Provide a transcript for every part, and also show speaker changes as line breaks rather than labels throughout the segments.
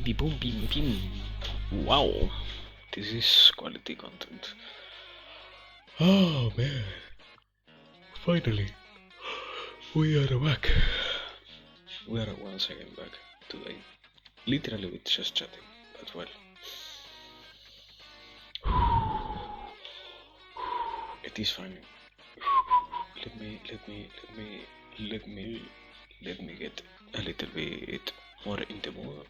Bimbi boom bim bim. Wow, this is quality content. Oh man, finally, we are back. We are once again back today. Literally with just chatting, but well. It is fine. Let me get a little bit more in the mood.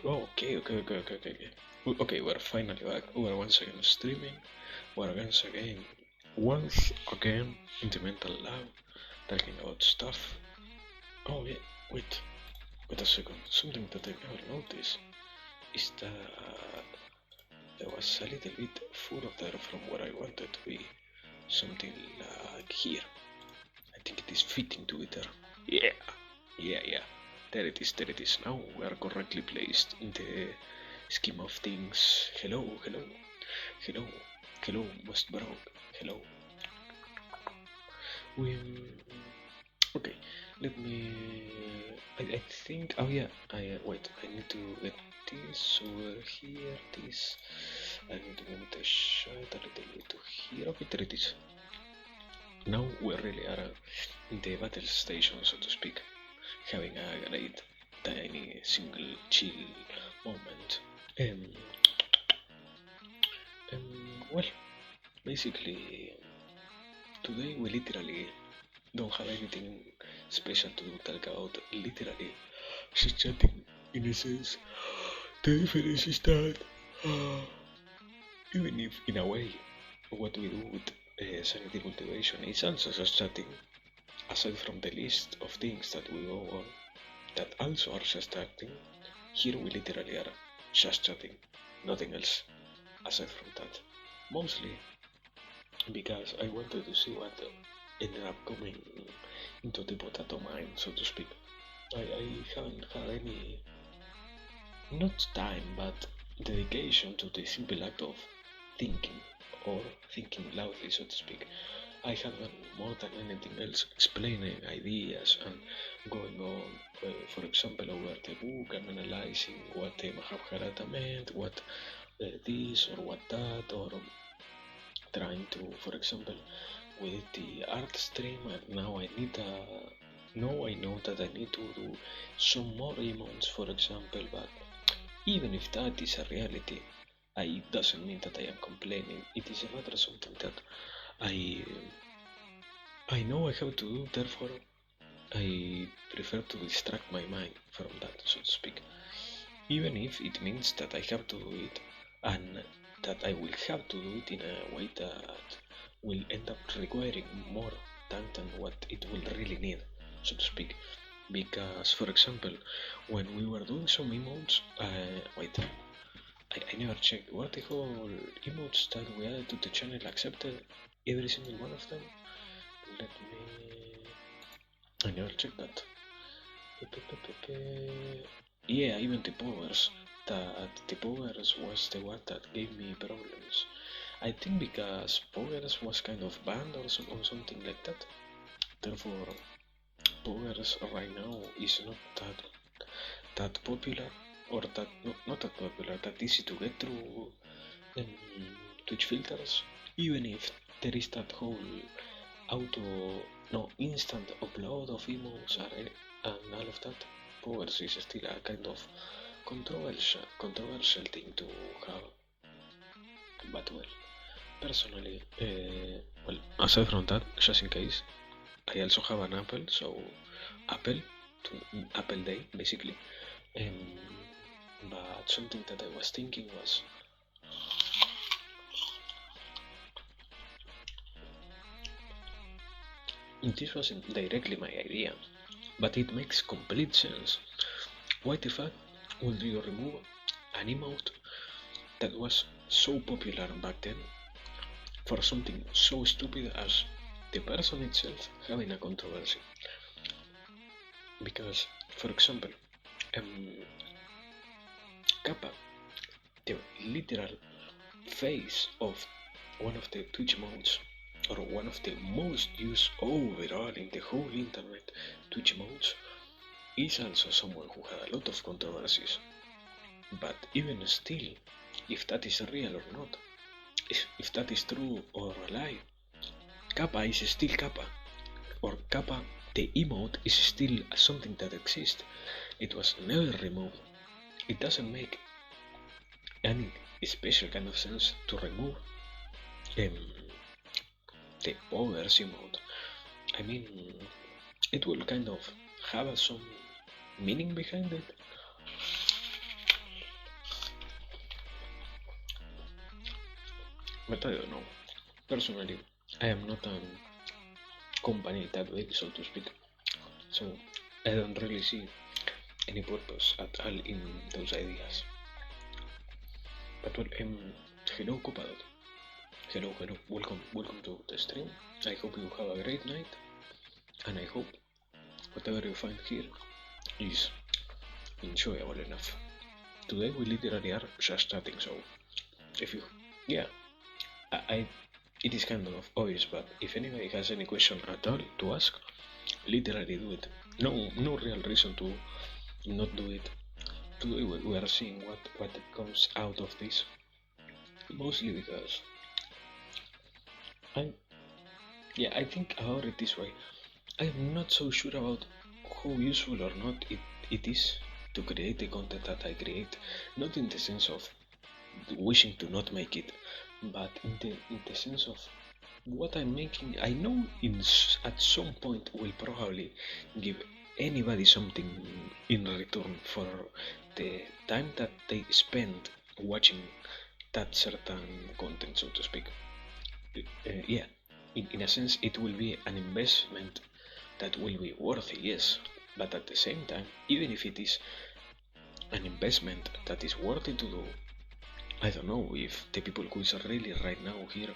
Oh, okay. Okay, we're finally back. We're once again streaming. We're once again in the mental lab, talking about stuff. Oh yeah, wait a second. Something that I never noticed is that there was a little bit further from where I wanted to be. Something like here. I think it is fitting to it there. Yeah. There it is. Now we are correctly placed in the scheme of things. Hello, most broke. Hello. We okay. Let me. I think. Oh yeah. Wait. I need to get this over here. This. I need to move the shot a little bit to here. Okay, there it is. Now we really are in the battle station, so to speak, having a great, tiny, single, chill moment. Well, basically, today we literally don't have anything special to talk about. Literally, just chatting. In a sense, the difference is that even if, in a way, what we do with sanity cultivation is also just chatting. Aside from the list of things that we go on that also are just chatting, here we literally are just chatting, nothing else aside from that. Mostly because I wanted to see what ended up coming into the potato mind, so to speak. I haven't had any, not time, but dedication to the simple act of thinking, or thinking loudly, so to speak. I have done more than anything else explaining ideas and going on, for example, over the book and analyzing what the Mahabharata meant, what this or what that, or trying to, for example, with the art stream, and now I know that I need to do some more emotes, for example, but even if that is a reality, it doesn't mean that I am complaining. It is a matter of something that I know I have to do, therefore I prefer to distract my mind from that, so to speak. Even if it means that I have to do it, and that I will have to do it in a way that will end up requiring more time than what it will really need, so to speak. Because, for example, when we were doing some emotes, I never checked what the whole emotes that we added to the channel accepted every single one of them. Let me. I never checked that. Yeah, even the powers. The powers was the one that gave me problems. I think because powers was kind of banned or something like that. Therefore, powers right now is not that popular, or that not that popular, that easy to get through um, Twitch filters. Even if there is that whole instant upload of emotes and all of that, powers is still a kind of controversial thing to have. But well, personally, aside from that, just in case, I also have an Apple, so Apple Apple Day basically. But something that I was thinking was, this wasn't directly my idea, but it makes complete sense. Why the fuck would you remove an emote that was so popular back then for something so stupid as the person itself having a controversy? Because, for example, Kappa, the literal face of one of the Twitch modes, or one of the most used overall in the whole internet Twitch modes, is also someone who had a lot of controversies. But even still, if that is real or not, if that is true or a lie, Kappa is still Kappa, or Kappa, the emote is still something that exists. It was never removed. It doesn't make any special kind of sense to remove um, the overs emote. I mean, it will kind of have some meaning behind it. But I don't know. Personally, I am not a company that big, so to speak. So I don't really see any purpose at all in those ideas. But well, hello Copadot. Hello, hello. Welcome to the stream. I hope you have a great night, and I hope whatever you find here is enjoyable enough. Today we literally are just chatting, so if you, yeah, I it is kind of obvious, but if anybody has any question at all to ask, literally do it. No real reason to not do it. Today we are seeing what comes out of this, mostly because I I think about it this way. I'm not so sure about how useful or not it is to create the content that I create, not in the sense of wishing to not make it, but in the sense of what I'm making. I know at some point will probably give anybody something in return for the time that they spend watching that certain content, so to speak. Yeah, in a sense, it will be an investment that will be worthy, yes, but at the same time, even if it is an investment that is worthy to do, I don't know if the people who is really right now here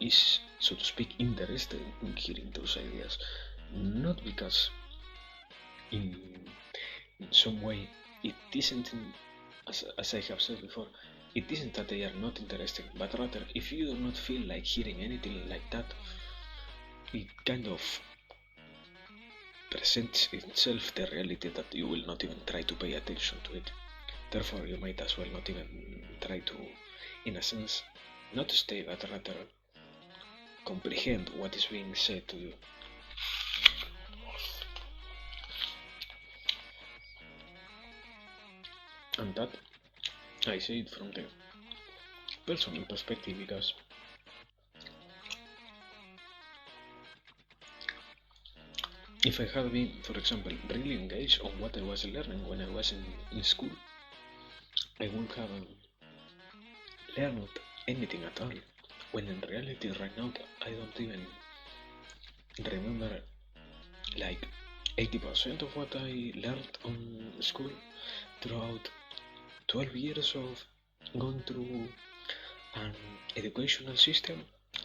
is, so to speak, interested in hearing those ideas, not because in some way it isn't, as I have said before, it isn't that they are not interested, but rather if you do not feel like hearing anything like that, it kind of presents itself the reality that you will not even try to pay attention to it. Therefore, you might as well not even try to, in a sense, not stay, but rather comprehend what is being said to you. And that, I say it from the personal perspective because if I had been, for example, really engaged on what I was learning when I was in school, I would have learned anything at all. When in reality, right now, I don't even remember like 80% of what I learned on school throughout 12 years of going through an educational system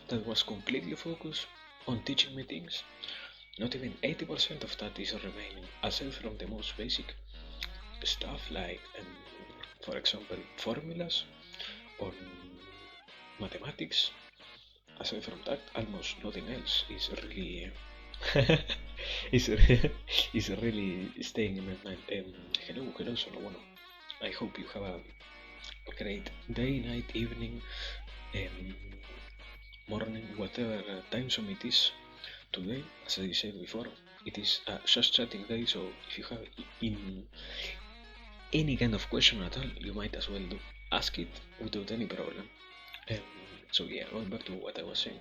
that was completely focused on teaching me things. Not even 80% of that is remaining, aside from the most basic stuff like, for example, formulas on mathematics. Aside from that, almost nothing else is really is, is really staying in my mind. Hello, Solo Bueno. I hope you have a great day, night, evening, um, morning, whatever time zone it is today. As I said before, it is a just chatting day, so if you have in any kind of question at all, you might as well ask it without any problem. Um, so yeah, going back to what I was saying,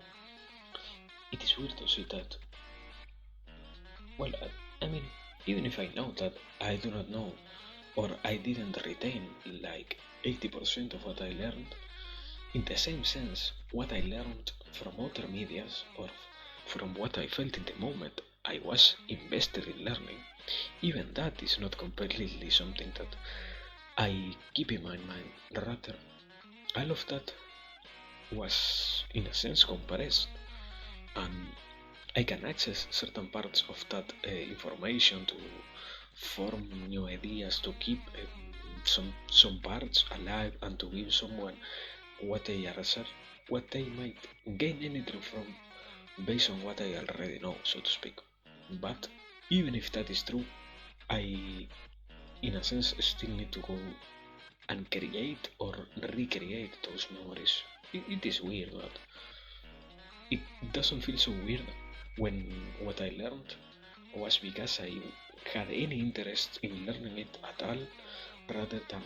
it is weird to see that. Well, I mean, even if I know that I do not know or I didn't retain like 80% of what I learned, in the same sense, what I learned from other medias or from what I felt in the moment I was invested in learning, even that is not completely something that I keep in my mind. Rather, all of that was in a sense compressed, and I can access certain parts of that information to form new ideas, to keep some parts alive, and to give someone what they are what they might gain anything from based on what I already know, so to speak. But even if that is true, I, in a sense, still need to go and create or recreate those memories. It is weird, but it doesn't feel so weird when what I learned was because I had any interest in learning it at all, rather than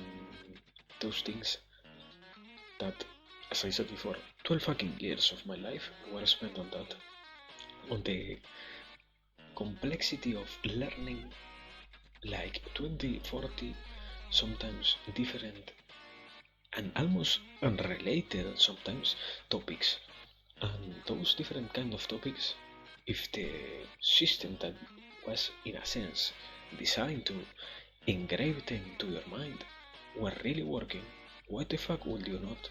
those things that, as I said before, 12 fucking years of my life were spent on that, on the complexity of learning like 20, 40, sometimes different and almost unrelated sometimes topics. And those different kind of topics, if the system that was in a sense designed to engrave them to your mind were really working, why the fuck would you not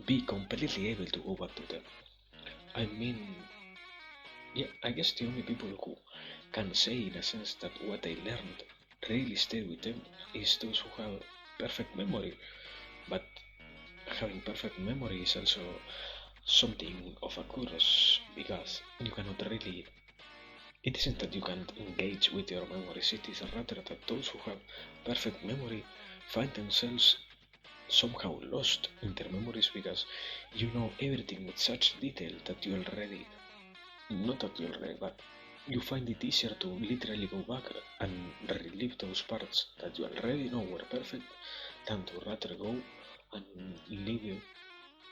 be completely able to go back to them? I mean, yeah, I guess the only people who can say in a sense that what they learned really stayed with them is those who have perfect memory. But having perfect memory is also something of a curse because you cannot really. It isn't that you can't engage with your memories, it is rather that those who have perfect memory find themselves somehow lost in their memories because you know everything with such detail that you already, not that you already, but you find it easier to literally go back and relive those parts that you already know were perfect than to rather go and live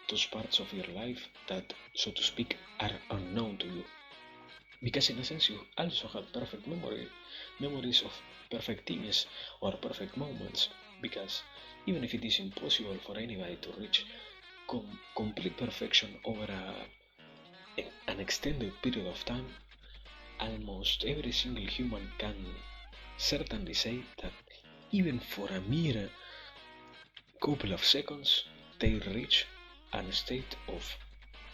those parts of your life that, so to speak, are unknown to you. Because in a sense, you also have perfect memories of perfect things or perfect moments. Because even if it is impossible for anybody to reach complete perfection over an extended period of time, almost every single human can certainly say that even for a mere couple of seconds, they reach a state of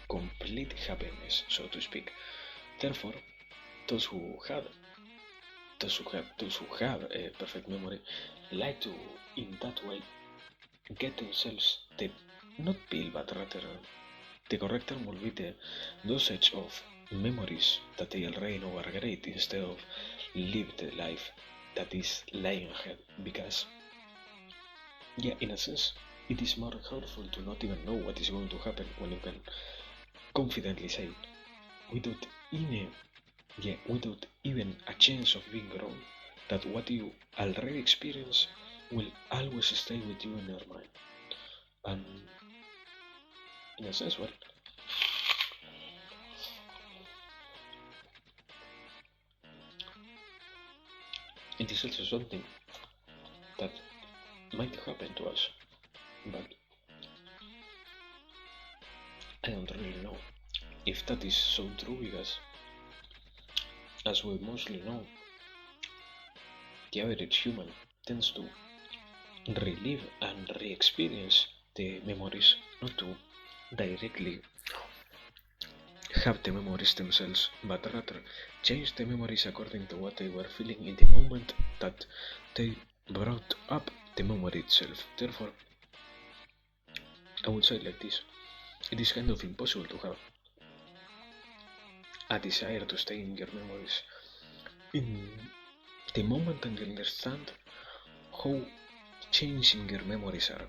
complete happiness, so to speak. Therefore, those who have those who have a perfect memory like to, in that way, get themselves the, not pill, but rather the correct term will be the dosage of memories that they already know are great instead of live the life that is lying ahead. Because, yeah, in a sense, it is more hurtful to not even know what is going to happen when you can confidently say without any, yeah, without even a chance of being wrong, that what you already experience will always stay with you in your mind. And in a sense, well, it is also something that might happen to us, but I don't really know if that is so true because, as we mostly know, the average human tends to relive and re-experience the memories, not to directly have the memories themselves, but rather change the memories according to what they were feeling in the moment that they brought up the memory itself. Therefore, I would say like this: it is kind of impossible to have a desire to stay in your memories in the moment and you understand how changing your memories are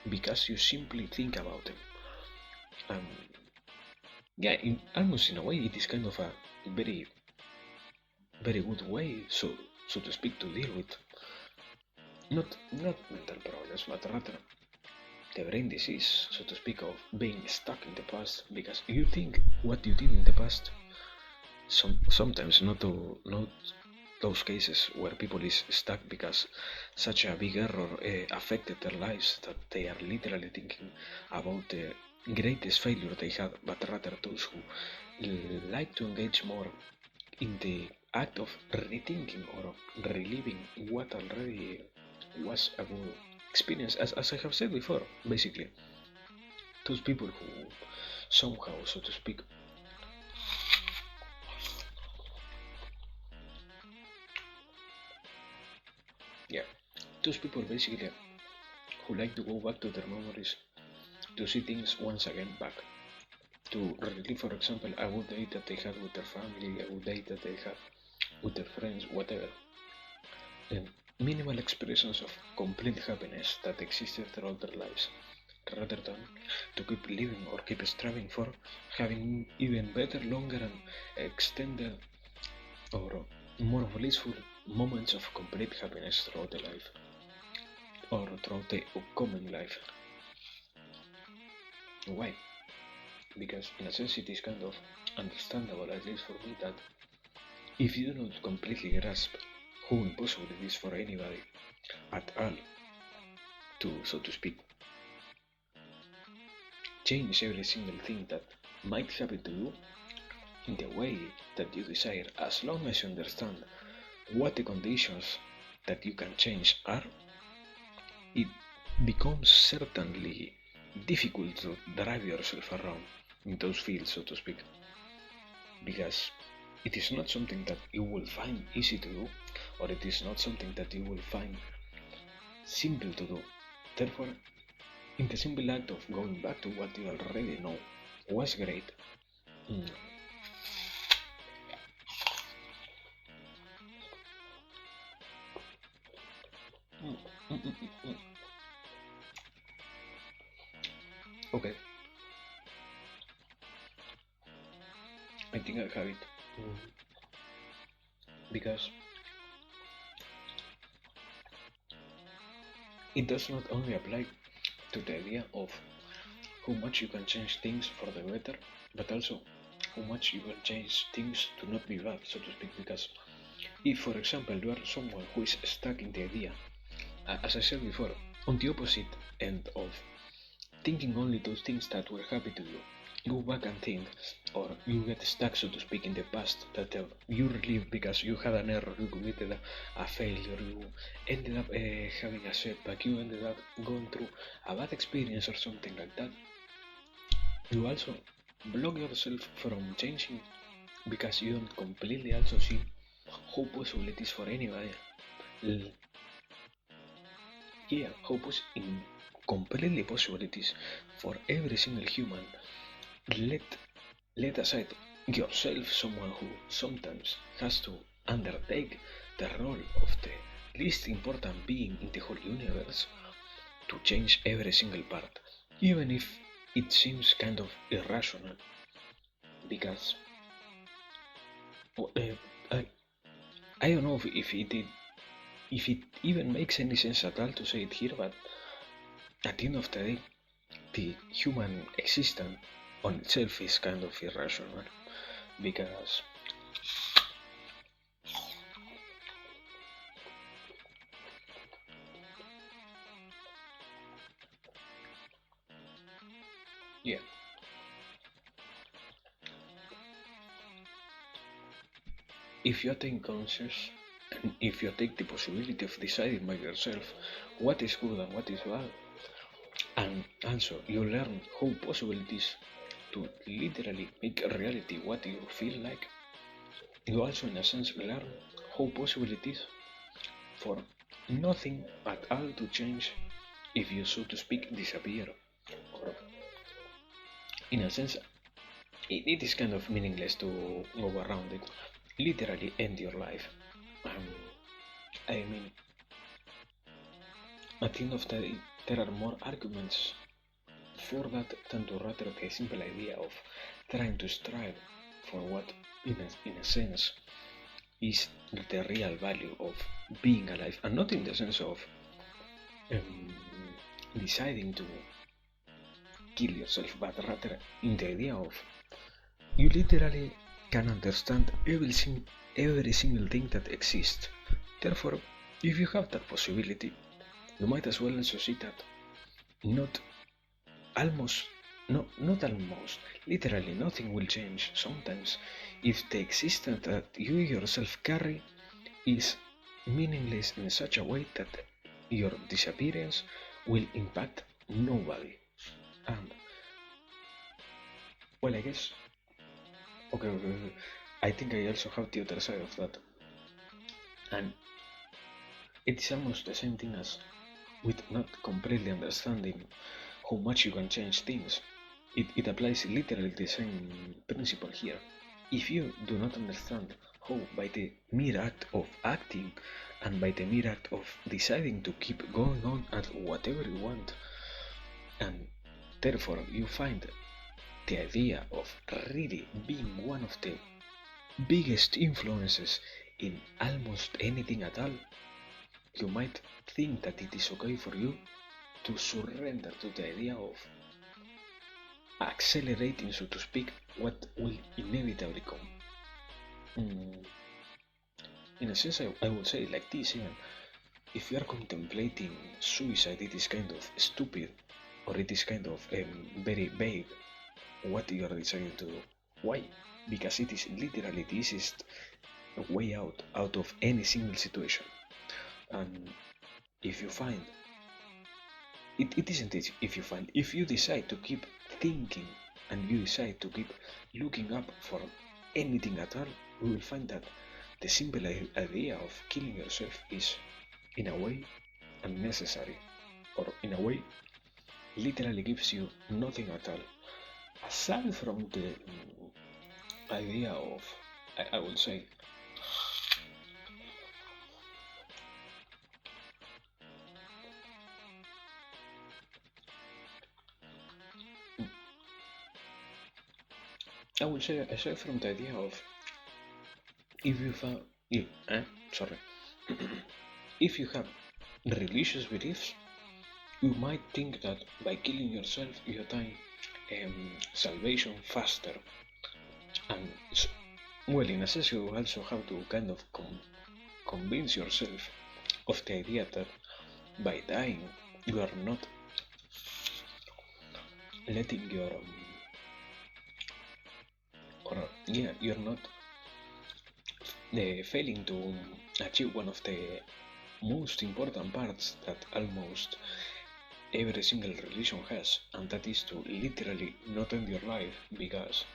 because you simply think about them. Um, yeah, almost in a way, it is kind of a very, very good way, so to speak, to deal with not mental problems, but rather the brain disease, so to speak, of being stuck in the past because you think what you did in the past. Sometimes not those cases where people is stuck because such a big error affected their lives that they are literally thinking about the greatest failure they had, but rather those who like to engage more in the act of rethinking or reliving what already was a good experience. As I have said before, basically, those people who somehow, so to speak, yeah, those people basically who like to go back to their memories to see things once again back. To relive, for example, a good day that they had with their family, a good day that they had with their friends, whatever. Minimal expressions of complete happiness that existed throughout their lives, rather than to keep living or keep striving for having even better, longer, and extended or more blissful moments of complete happiness throughout the life or throughout the upcoming life. Why? Because in a sense it is kind of understandable, at least for me, that if you do not completely grasp how impossible it is for anybody at all to, so to speak, change every single thing that might happen to you in the way that you desire, as long as you understand what the conditions that you can change are, it becomes certainly difficult to drive yourself around in those fields, so to speak, because it is not something that you will find easy to do, or it is not something that you will find simple to do. Therefore, in the simple act of going back to what you already know was great. Mm. Mm, mm, mm, mm. Okay, I think I have it. Mm. Because it does not only apply to the idea of how much you can change things for the better, but also how much you can change things to not be bad, so to speak. Because if, for example, you are someone who is stuck in the idea, as I said before, on the opposite end of thinking only those things that were happy to you, go back and think, or you get stuck, so to speak, in the past that you relive because you had an error, you committed a failure, you ended up having a setback, you ended up going through a bad experience or something like that. You also block yourself from changing because you don't completely also see how possible it is for anybody. L- yeah, how completely possible it is for every single human. Let let aside yourself, someone who sometimes has to undertake the role of the least important being in the whole universe to change every single part, even if it seems kind of irrational, because uh, I, I don't know if it even makes any sense at all to say it here, but at the end of the day, the human existence on itself is kind of irrational because yeah, if you attain conscious and if you take the possibility of deciding by yourself what is good and what is bad, and also you learn how possible it is to literally make a reality what you feel like, you also in a sense learn how possible it is for nothing at all to change if you, so to speak, disappear. Or in a sense, it is kind of meaningless to go around it. Literally end your life. Um, I mean, at the end of the day, there are more arguments for that than to rather the simple idea of trying to strive for what, in a sense, is the real value of being alive, and not in the sense of um, deciding to kill yourself, but rather in the idea of you literally can understand every single thing that exists. Therefore, if you have that possibility, you might as well also see that not almost, no, not almost, literally nothing will change sometimes if the existence that you yourself carry is meaningless in such a way that your disappearance will impact nobody. And, well, I guess, okay, I think I also have the other side of that. And it's almost the same thing as with not completely understanding how much you can change things. It applies literally the same principle here. If you do not understand how by the mere act of acting and by the mere act of deciding to keep going on at whatever you want, and therefore you find the idea of really being one of the biggest influences in almost anything at all, you might think that it is okay for you to surrender to the idea of accelerating, so to speak, what will inevitably come. Mm, in a sense, I would say like this, even if you are contemplating suicide, it is kind of stupid, or it is kind of very vague what you are deciding to do. Why? Because it is literally the easiest way out of any single situation. And if you find it isn't it if you find if you decide to keep thinking and you decide to keep looking up for anything at all, we will find that the simple idea of killing yourself is in a way unnecessary, or in a way literally gives you nothing at all aside from the idea of I would say I would say aside from the idea of if you found if, sorry if you have religious beliefs, you might think that by killing yourself you attain salvation faster, and well, in a sense, you also have to kind of convince yourself of the idea that by dying you are not letting your or yeah, you're not failing to achieve one of the most important parts that almost every single religion has, and that is to literally not end your life because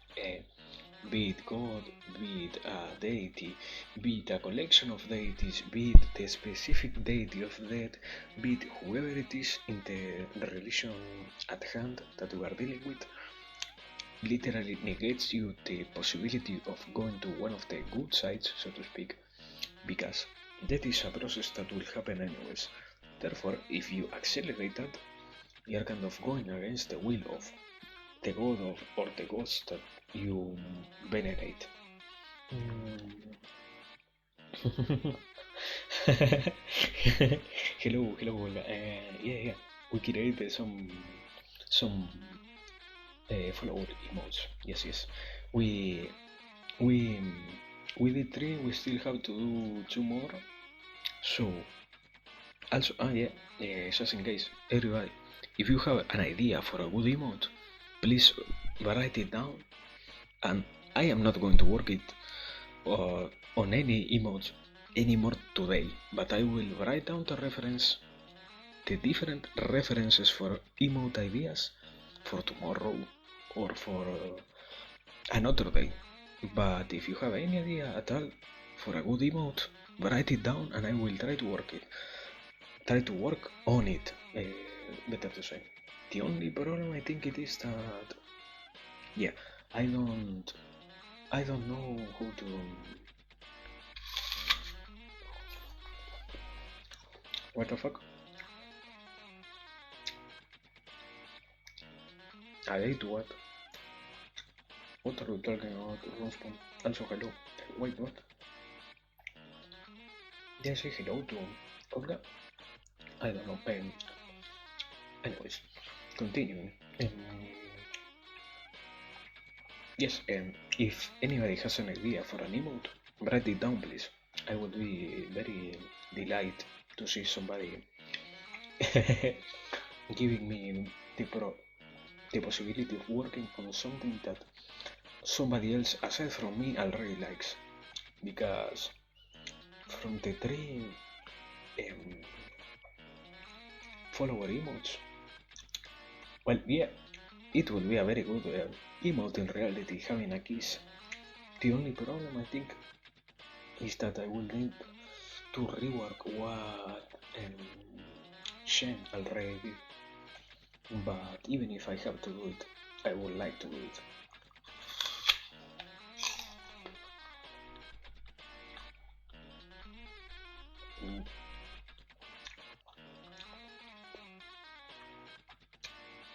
be it God, be it a deity, be it a collection of deities, be it the specific deity of death, be it whoever it is in the religion at hand that we are dealing with, literally negates you the possibility of going to one of the good sides, so to speak, because that is a process that will happen anyways. Therefore, if you accelerate that, you are kind of going against the will of the god of, or the gods that you venerate. Mm. Hello, Olga. Yeah. We created some follower emotes. Yes. We we we did three. We still have to do two more. So also, just in case, everybody, if you have an idea for a good emote, please write it down. And I am not going to work it on any emotes anymore today, but I will write down the different references for emote ideas for tomorrow or for another day. But if you have any idea at all for a good emote, write it down and I will try to work it. Try to work on it. Better to say. The only problem I think it is that yeah, I don't I don't know how to. What the fuck? I ate what? What are you talking about? Rospan. Also hello. Wait, what? Did I say hello to Olga? I don't know. Anyways, continuing. Yes, if anybody has an idea for an emote, write it down, please. I would be very delighted to see somebody giving me the possibility of working on something that somebody else aside from me already likes. Because from the three um, follower emotes, well, yeah, it would be a very good emote in reality having a kiss. The only problem I think is that I will need to rework what Shen already did. But even if I have to do it, I would like to do it.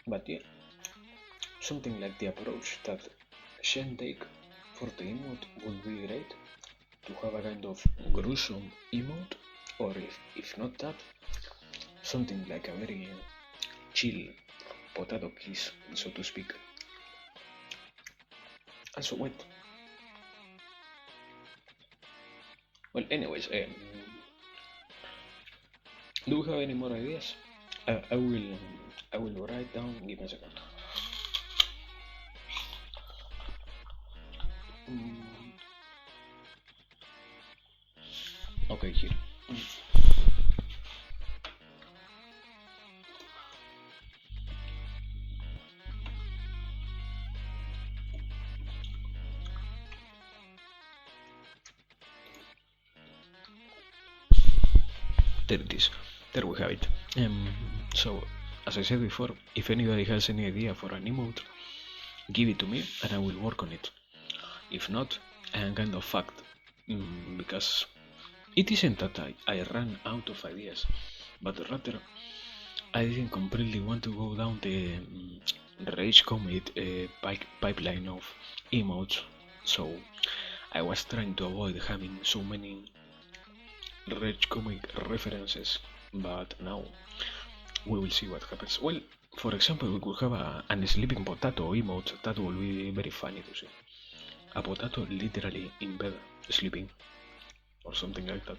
But yeah, something like the approach that Shen take for the emote would be great, to have a kind of gruesome emote, or if not that, something like a very chill potato kiss, so to speak. And so what? Well, anyways, do we have any more ideas? I will write down. Give me a second. Mm, okay, here. There it is. There we have it. So, as I said before, if anybody has any idea for an emote, give it to me and I will work on it. If not, I am kind of fucked. Because it isn't that I ran out of ideas, but rather I didn't completely want to go down the rage commit pipeline of emotes, so I was trying to avoid having so many rage comic references, but now we will see what happens. Well, for example, we could have an sleeping potato emote. That will be very funny to see. A potato literally in bed, sleeping, or something like that.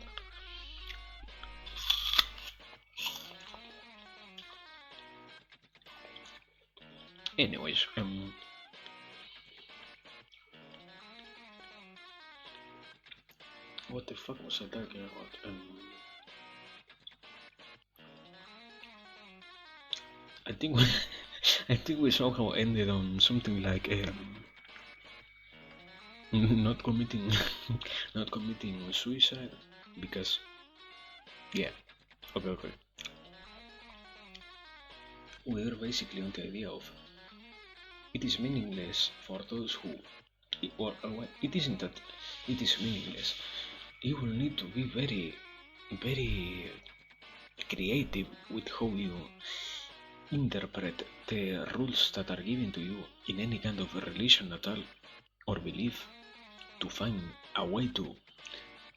Anyways, what the fuck was I talking about? I think we, I think we somehow ended on something like not committing not committing suicide because yeah, okay, we are basically on the idea of it is meaningless for those who, or it isn't that it is meaningless. You will need to be very creative with how you interpret the rules that are given to you in any kind of religion at all or belief, to find a way to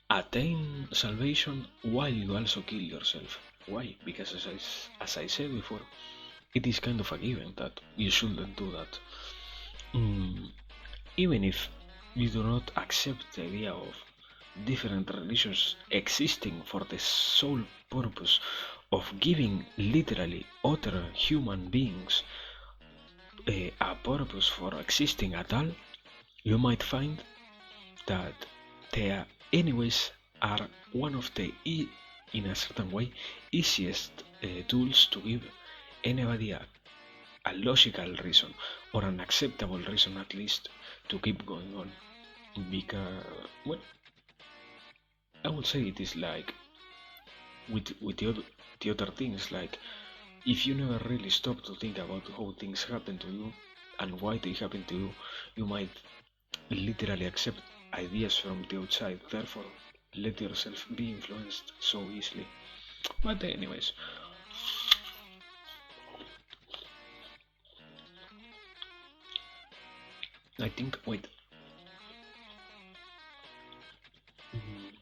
attain salvation while you also kill yourself. Why? Because as I said before, it is kind of a given that you shouldn't do that. Mm, Even if you do not accept the idea of different religions existing for the sole purpose of giving literally other human beings a purpose for existing at all, you might find that they anyways are one of the in a certain way easiest tools to give anybody a logical reason or an acceptable reason at least to keep going on, because well, I would say it is like with the other things, like if you never really stop to think about how things happen to you and why they happen to you, you might literally accept ideas from the outside, therefore let yourself be influenced so easily. But anyways, I think wait. Mm,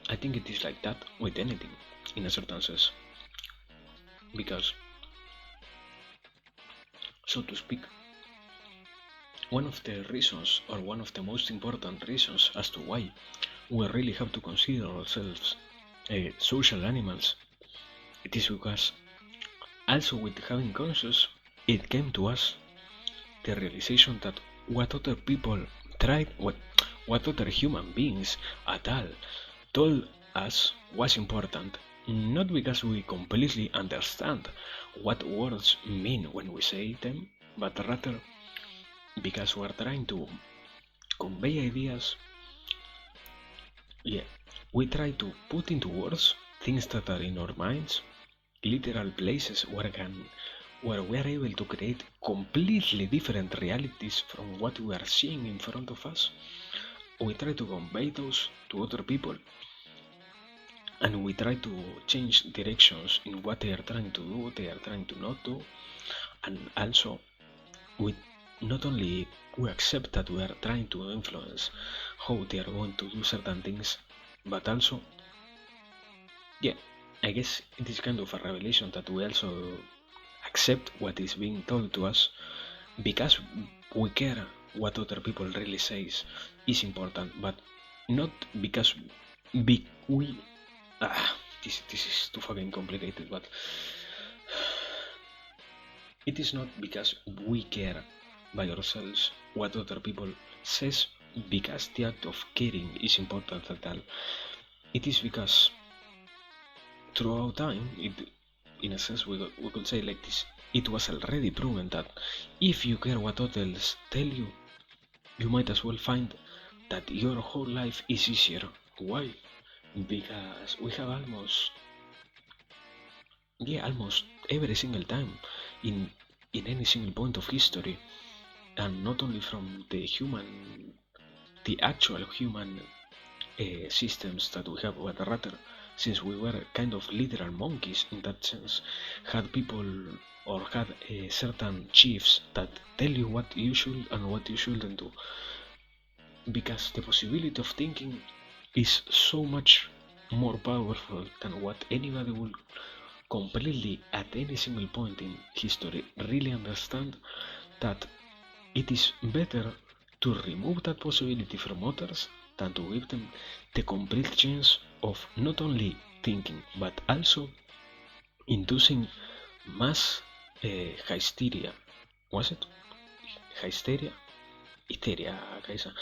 I think it is like that with anything in a certain sense. Because, so to speak, one of the reasons, or one of the most important reasons as to why we really have to consider ourselves social animals, it is because also with having conscious, it came to us the realization that what other people tried, what other human beings at all told us was important, not because we completely understand what words mean when we say them, but rather because we're trying to convey ideas. Yeah, we try to put into words things that are in our minds, literal places where we are able to create completely different realities from what we are seeing in front of us. We try to convey those to other people, and we try to change directions in what they are trying to do, they are trying to not do, and also we not only we accept that we are trying to influence how they are going to do certain things, but also, yeah, I guess it is kind of a revelation that we also accept what is being told to us because we care what other people really says is important, but not because we this is too fucking complicated, but it is not because we care by ourselves what other people says because the act of caring is important at all. It is because throughout time, in a sense, we could say like this, it was already proven that if you care what others tell you, you might as well find that your whole life is easier. Why? Because we have almost every single time in any single point of history, and not only from the actual human systems that we have, but rather since we were kind of literal monkeys in that sense, had people or had certain chiefs that tell you what you should and what you shouldn't do, because the possibility of thinking is so much more powerful than what anybody will completely at any single point in history really understand, that it is better to remove that possibility from others than to give them the complete chance of not only thinking but also inducing mass hysteria. Was it hysteria? Hysteria, Kaisa.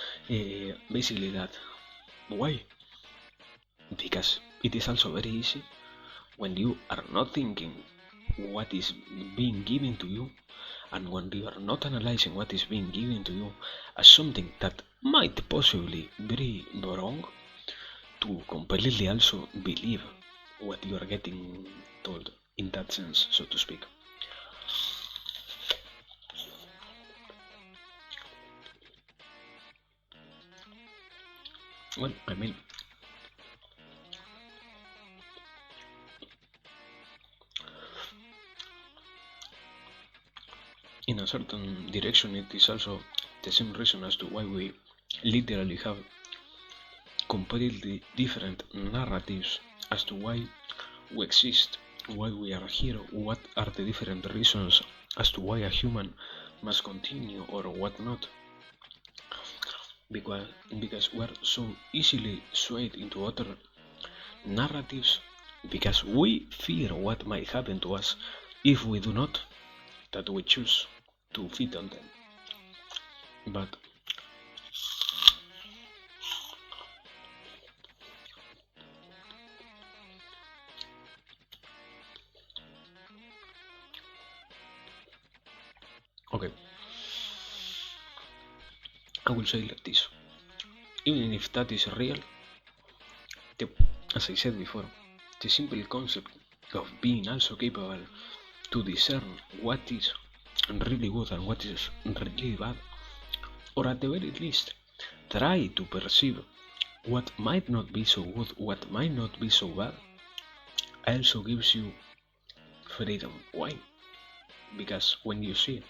Basically that. Why? Because it is also very easy when you are not thinking what is being given to you, and when you are not analyzing what is being given to you as something that might possibly be wrong, to completely also believe what you are getting told in that sense, so to speak. Well, I mean, in a certain direction, it is also the same reason as to why we literally have completely different narratives as to why we exist, why we are here, what are the different reasons as to why a human must continue or what not. Because we're so easily swayed into other narratives because we fear what might happen to us if we do not, that we choose to fit on them. But okay, I will say like this. Even if that is real, the, as I said before, the simple concept of being also capable to discern what is really good and what is really bad, or at the very least, try to perceive what might not be so good, what might not be so bad, also gives you freedom. Why? Because when you see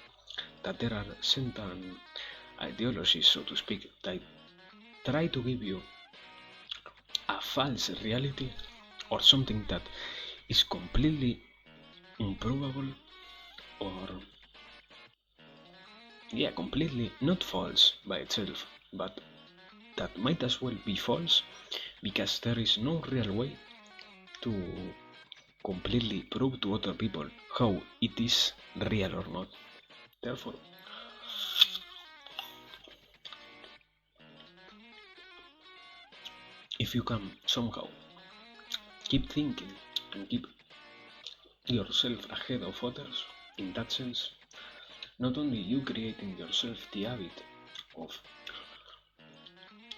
that there are certain ideologies, so to speak, that try to give you a false reality or something that is completely improbable, or yeah, completely not false by itself, but that might as well be false because there is no real way to completely prove to other people how it is real or not. Therefore, if you can somehow keep thinking and keep yourself ahead of others, in that sense, not only you creating yourself the habit of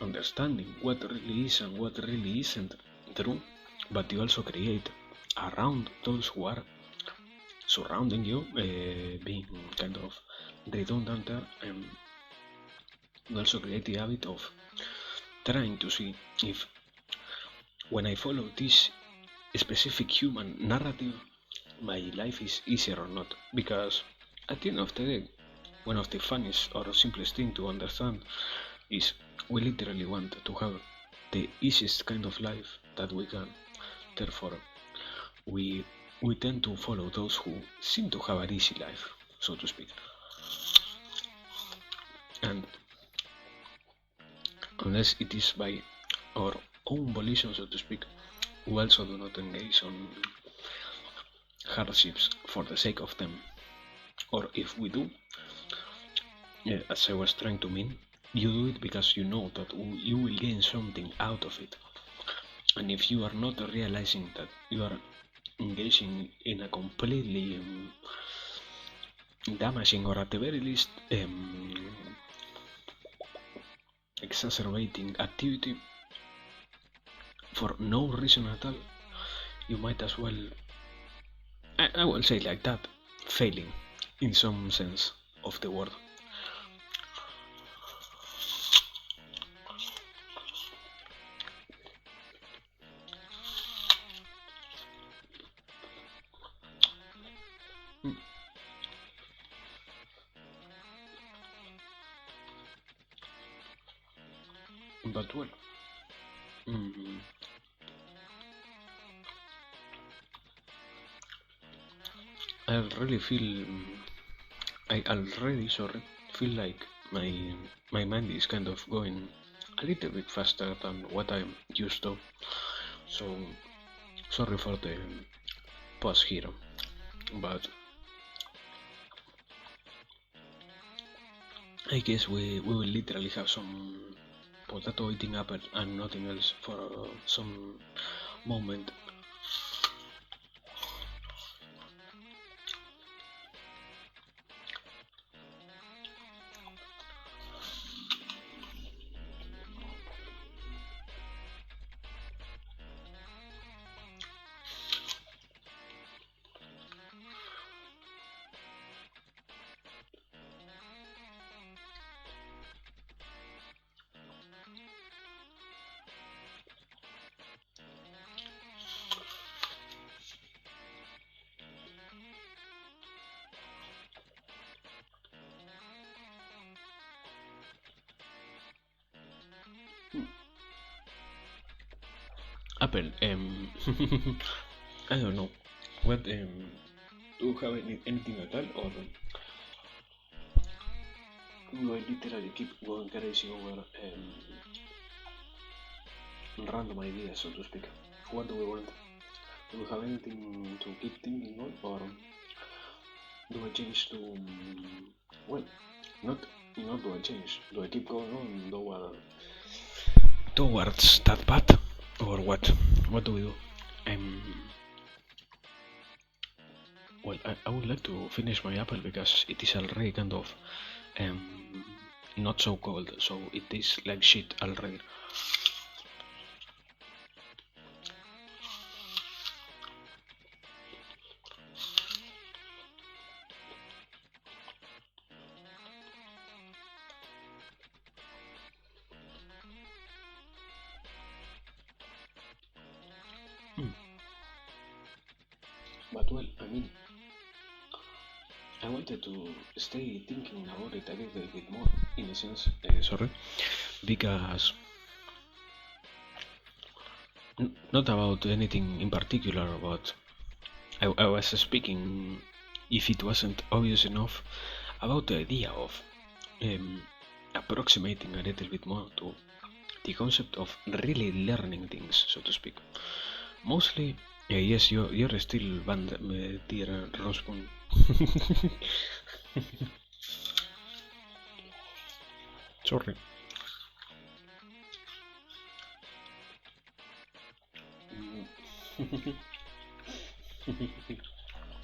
understanding what really is and what really isn't true, but you also create around those who are surrounding you, being kind of redundant there, and you also create the habit of trying to see if when I follow this specific human narrative, my life is easier or not. Because at the end of the day, one of the funniest or simplest thing to understand is we literally want to have the easiest kind of life that we can. Therefore, we we tend to follow those who seem to have an easy life, so to speak. And unless it is by our own volition, so to speak, we also do not engage on hardships for the sake of them. Or if we do, yeah, as I was trying to mean, you do it because you know that you will gain something out of it. And if you are not realizing that you are engaging in a completely damaging or at the very least exacerbating activity for no reason at all, you might as well, I will say like that, failing in some sense of the word. Mm. But well, mm, I really feel, I already, sorry, feel like my mind is kind of going a little bit faster than what I'm used to. So sorry for the pause here, but I guess we will literally have some potato eating apple and nothing else for some moment. Apple, I don't know. What do you have anything at all, or do I literally keep going crazy over random ideas, so to speak? What do we want? Do we have anything to keep thinking on, or do I change to well, not not do I change? Do I keep going on towards that path, or what? What do we do? Um, well, I would like to finish my apple because it is already kind of um, not so cold, so it is like shit already. Hmm. But well, I mean, I wanted to stay thinking about it a little bit more, in a sense. Sorry, because not about anything in particular, but I was speaking, if it wasn't obvious enough, about the idea of um, approximating a little bit more to the concept of really learning things, so to speak. Mostly, yes, you're still banned, dear Rosbun. Sorry.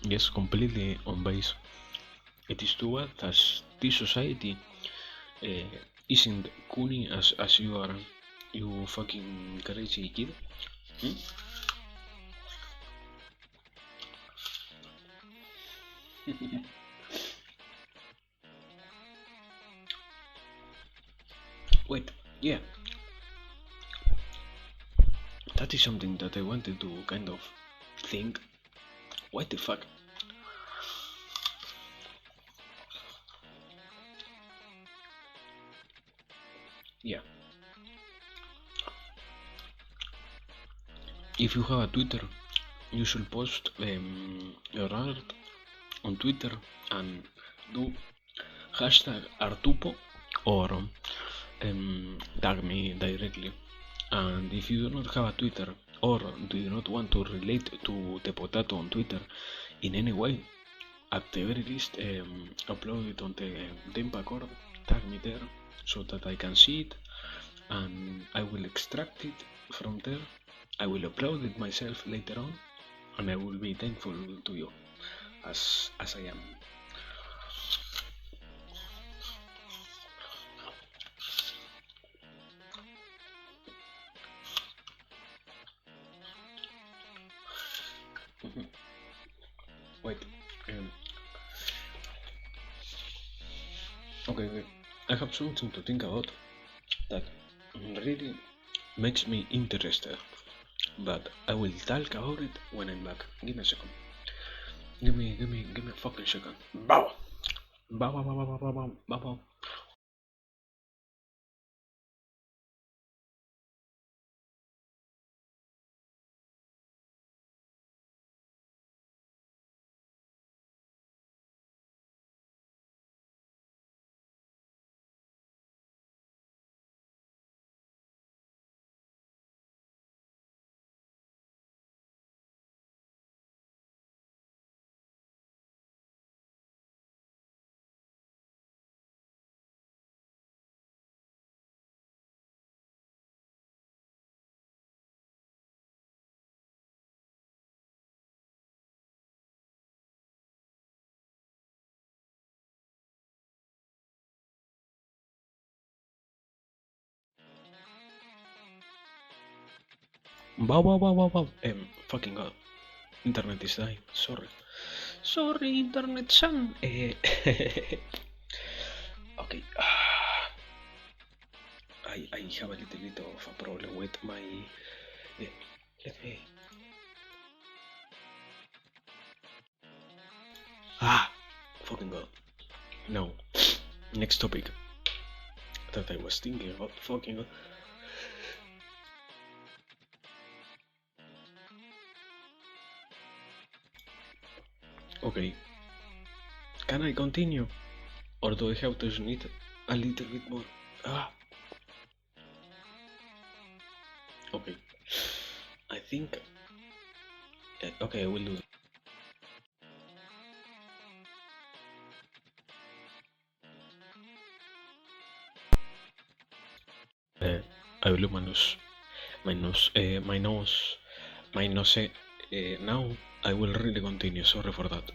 Yes, completely on base. It is too bad as this society uh, isn't coony as you are, you fucking crazy kid. Hmm? Wait, yeah, that is something that I wanted to kind of think, what the fuck? Yeah. If you have a Twitter, you should post your art on Twitter and do hashtag Artupo or tag me directly. And if you do not have a Twitter or do you not want to relate to the potato on Twitter in any way, at the very least upload it on the Dempa cord, tag me there so that I can see it and I will extract it from there. I will upload it myself later on and I will be thankful to you as I am. Wait. Okay. I have something to think about that really makes me interested. But I will talk about it when I'm back. Give me a second. Give me a fucking second. Bow. Bow, bow, bow, bow, bow, bow, bow, bow. Bow, bow, bow, bow, bow. Fucking god. Internet is dying. Sorry. Sorry, internet son. Okay. I have a little bit of a problem with my. Let me. Fucking god. No. Next topic that I was thinking about. Fucking god. Okay. Can I continue? Or do I have to need a little bit more? Okay. I think. Okay, I will do. I will do my nose. My nose. My nose. My nose. Now I will really continue. Sorry for that.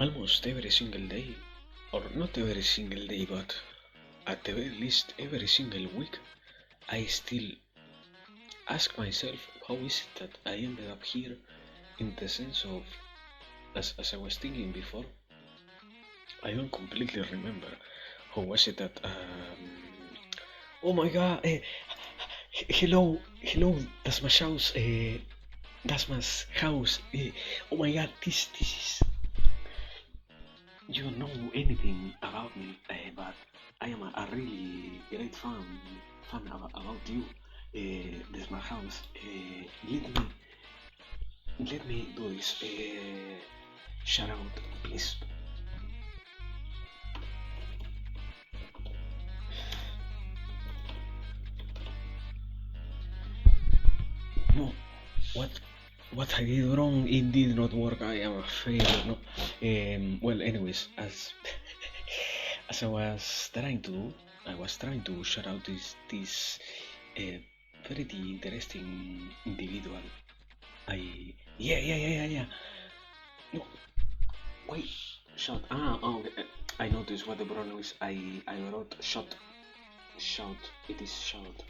Almost every single day, or not every single day, but at the very least every single week, I still ask myself how is it that I ended up here, in the sense of, as I was thinking before, I don't completely remember how was it that oh my god, hello, that's my house, that's my house, oh my god, this is, you don't know anything about me, but I am a really great fan about you. This is my house. Let me do this. Shout out, please. No, what I did wrong? It did not work. I am a failure. No. Well, anyways, as I was trying to do, I was trying to shout out this pretty interesting individual. Yeah. No, wait. Shot. Oh, okay. I noticed what the problem is. I wrote shot. Shout. It is shout.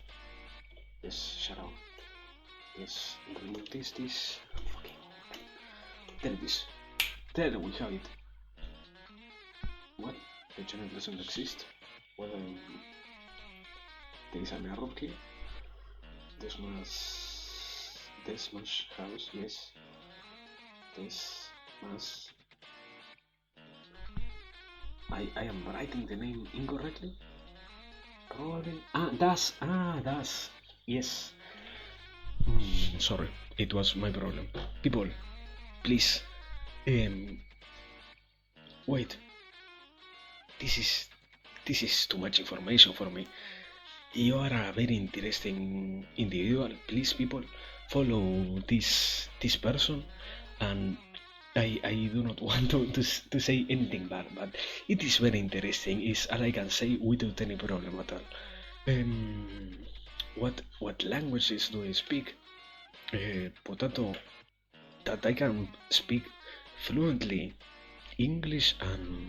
Yes, shout out. Yes, remove this. Fucking. There it is. There we have it. What? the channel doesn't exist. Well, there is an error here. This much house, yes. This must. I am writing the name incorrectly. Probably. Das. Yes. Sorry, it was my problem. People, please. Um, wait. This is this is too much information for me. You are a very interesting individual. Please, people, follow this person. And I do not want to say anything bad, but it is very interesting. Is all I can say without any problem at all. Um, what languages do I speak? Potato, that I can speak fluently English and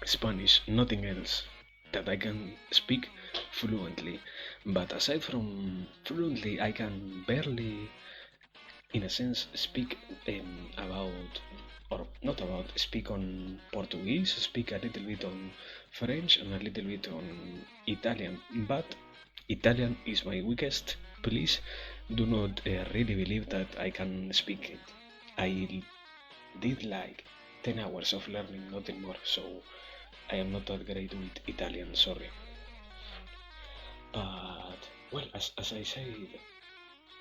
Spanish, nothing else that I can speak fluently. But aside from fluently, I can barely, in a sense, speak about, or not about, speak on Portuguese, speak a little bit on French and a little bit on Italian. But Italian is my weakest. Please do not really believe that I can speak it. I did like 10 hours of learning, nothing more, so I am not that great with Italian, sorry. But, well, as I said,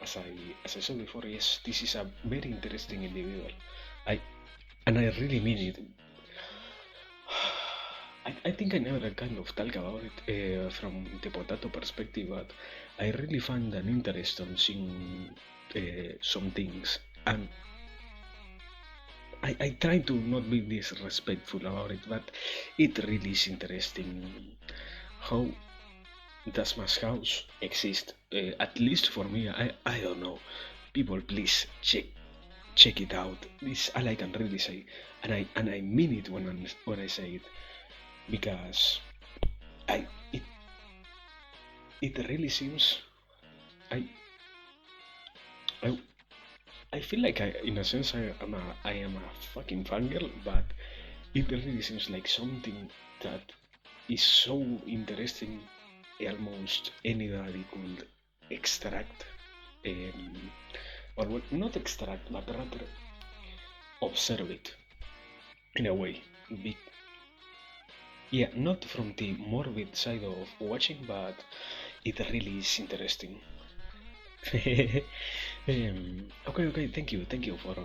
as I said before, yes, this is a very interesting individual. I and I really mean it. I think I never kind of talk about it from the potato perspective, but I really find an interest on seeing some things, and I try to not be disrespectful about it, but it really is interesting how does my house exist. At least for me, I don't know. People, please check it out. This is all I can really say, and I mean it when I say it, because I it really seems I I I feel like in a sense, I am a fucking fangirl, but it really seems like something that is so interesting. Almost anybody could extract, um, or well, not extract, but rather observe it in a way. Be, yeah, not from the morbid side of watching, but it really is interesting. Okay, thank you for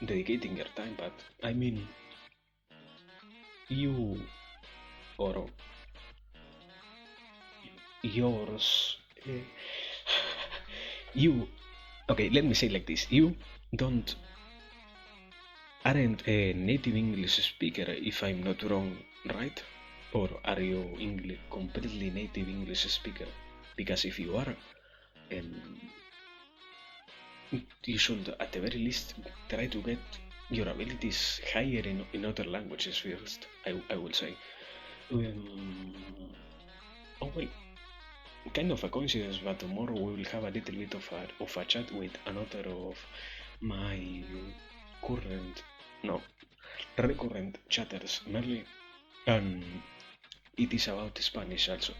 dedicating your time, but I mean, you or yours, you, okay, let me say like this, you don't, aren't a native English speaker if I'm not wrong, right? Or are you completely native English speaker? Because if you are, um, you should at the very least try to get your abilities higher in other languages first, I will say. Um, oh well, kind of a coincidence, but tomorrow we will have a little bit of a chat with another of my current, no, recurrent chatters, Merly, and it is about Spanish also.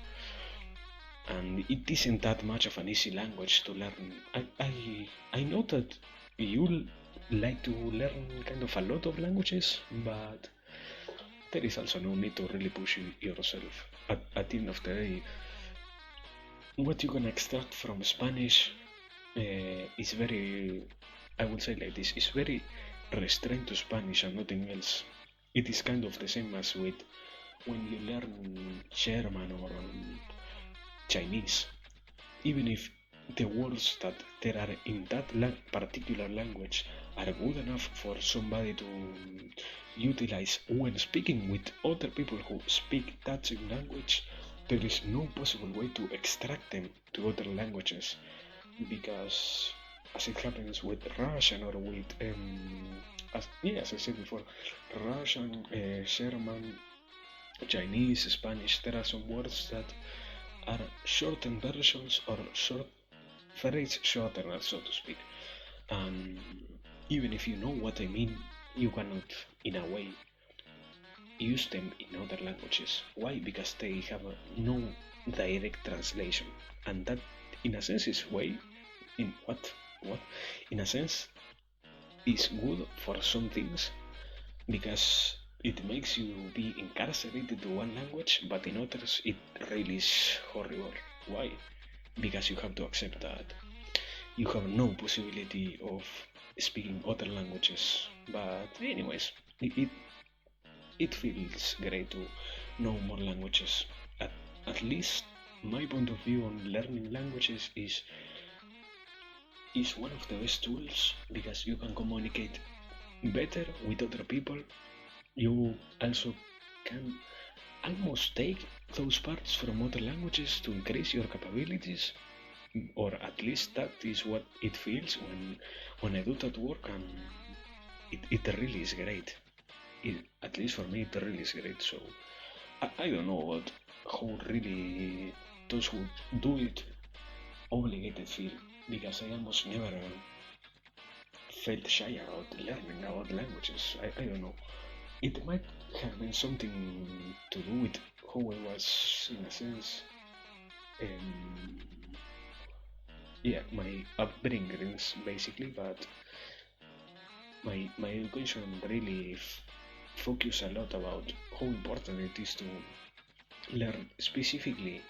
And it isn't that much of an easy language to learn. I know that you like to learn kind of a lot of languages, but there is also no need to really push yourself. At the end of the day, what you can extract from Spanish is very, I would say like this, is very restrained to Spanish and nothing else. It is kind of the same as with when you learn German or Chinese. Even if the words that there are in that particular language are good enough for somebody to utilize when speaking with other people who speak that same language, there is no possible way to extract them to other languages, because as it happens with Russian or with as I said before, Russian, German, Chinese, Spanish, there are some words that are shortened versions or short phrase shorteners, so to speak. And even if you know what I mean, you cannot, in a way, use them in other languages. Why? Because they have no direct translation, and that, in a sense, is way in what in a sense is good for some things because it makes you be incarcerated to one language, but in others it really is horrible. Why? Because you have to accept that you have no possibility of speaking other languages. But anyways, it feels great to know more languages. At least my point of view on learning languages is one of the best tools because you can communicate better with other people. You also can almost take those parts from other languages to increase your capabilities, or at least that is what it feels when I do that work, and it really is great. At least for me, it really is great. So I don't know what how really those who do it obligated feel because I almost never felt shy about learning about languages. I don't know. It might have been something to do with how I was, in a sense, um, yeah, my upbringings basically, but my education really focus a lot about how important it is to learn specifically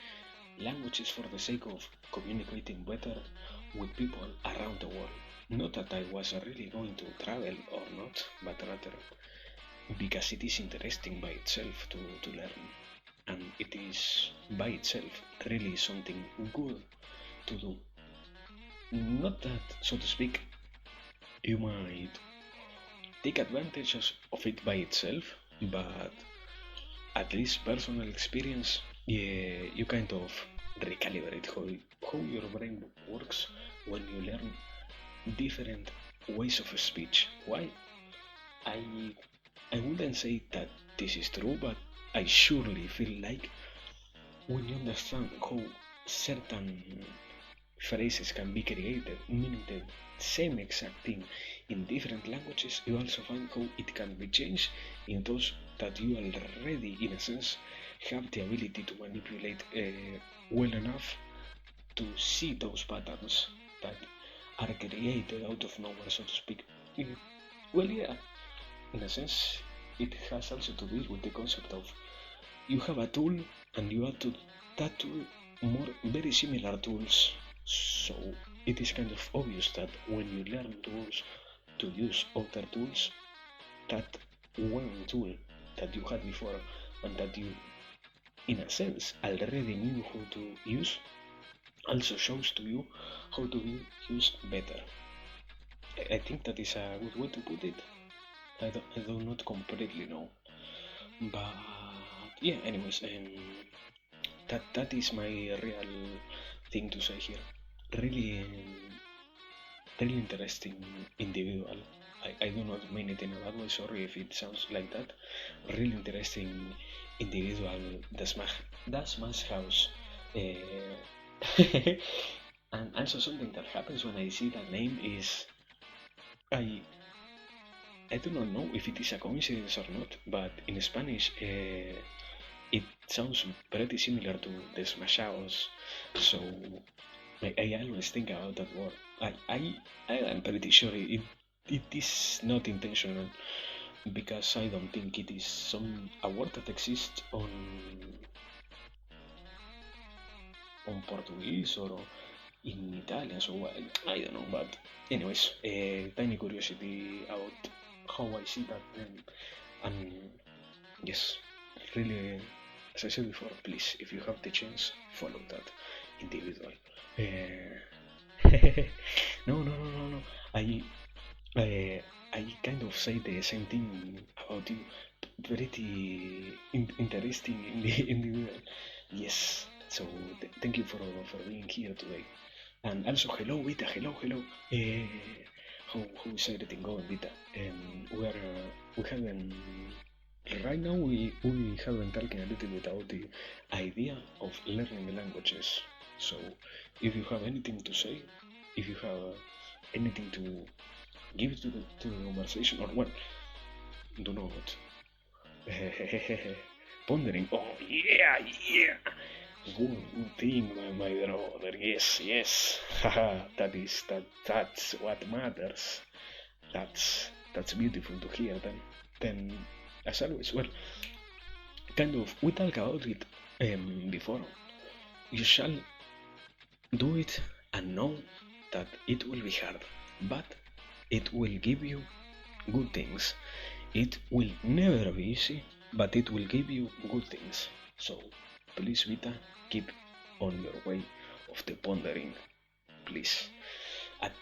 languages for the sake of communicating better with people around the world. Not that I was really going to travel or not, but rather because it is interesting by itself to learn. And it is by itself really something good to do. Not that, so to speak, you might take advantage of it by itself, but at least personal experience, yeah, you kind of recalibrate how your brain works when you learn different ways of speech. Why? I I wouldn't say that this is true, but I surely feel like when you understand how certain phrases can be created, meaning the same exact thing in different languages, you also find how it can be changed in those that you already, in a sense, have the ability to manipulate well enough to see those patterns that are created out of nowhere, so to speak. Well, yeah, in a sense, it has also to do with the concept of you have a tool and you add to that tool more very similar tools. So it is kind of obvious that when you learn tools to use other tools, that one tool that you had before and that you, in a sense, already knew how to use, also shows to you how to be used better. I think that is a good way to put it. I do not completely know, but yeah. Anyways, that is my real thing to say here. Really, really interesting individual. I do not mean it in a bad way. Sorry if it sounds like that. Really interesting individual. The Smash House. And also something that happens when I see that name is I I do not know if it is a coincidence or not, but in Spanish it sounds pretty similar to the Smash House. So I always think about that word. I am pretty sure it is not intentional because I don't think it is a word that exists on Portuguese or in Italian. So I don't know. But anyways, a tiny curiosity about how I see that and yes, really, as I said before, please, if you have the chance, follow that individual. No, no, no, no, no. Uh, I kind of say the same thing about you. Pretty interesting individual. Yes. So thank you for being here today. And also, hello, Vita. Hello, hello. How is everything going, Vita? We haven't right now. We have been talking a little bit about the idea of learning languages. So, if you have anything to say, if you have anything to give to the conversation, or what, do not. Pondering. Oh yeah, yeah. Good thing, my brother. Yes, yes. Haha, that's what matters. That's beautiful to hear. Then as always, well, kind of we talked about it before. You shall do it and know that it will be hard, but it will give you good things. It will never be easy, but it will give you good things. So please, Vita, keep on your way of the pondering, please.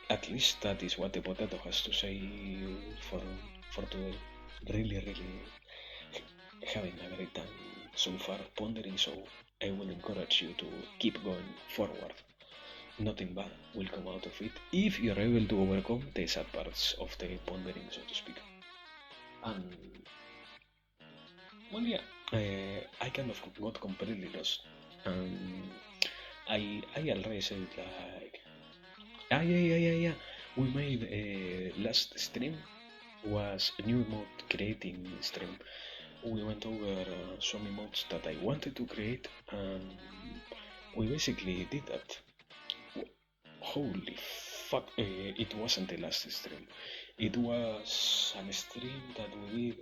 At least that is what the potato has to say for for today. Really, really having a great time so far pondering. So I will encourage you to keep going forward. Nothing bad will come out of it if you're able to overcome the sad parts of the pondering, so to speak. And well, yeah, I kind of got completely lost. Um, I already said like, yeah. We made last stream was a new emote creating stream. We went over some emotes that I wanted to create, and we basically did that. Holy fuck! It wasn't the last stream. It was a stream that we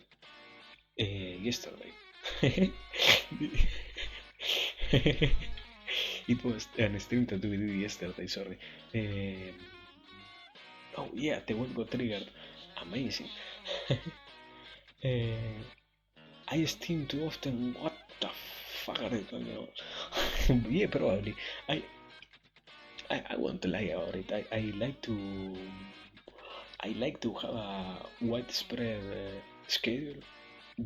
did yesterday. It was an stream that we did yesterday. Sorry. Um, oh yeah, the one got triggered. Amazing. uh, I stream too often. What the fuck are they talking about? Yeah, probably. I, I won't lie about it. I like to have a widespread schedule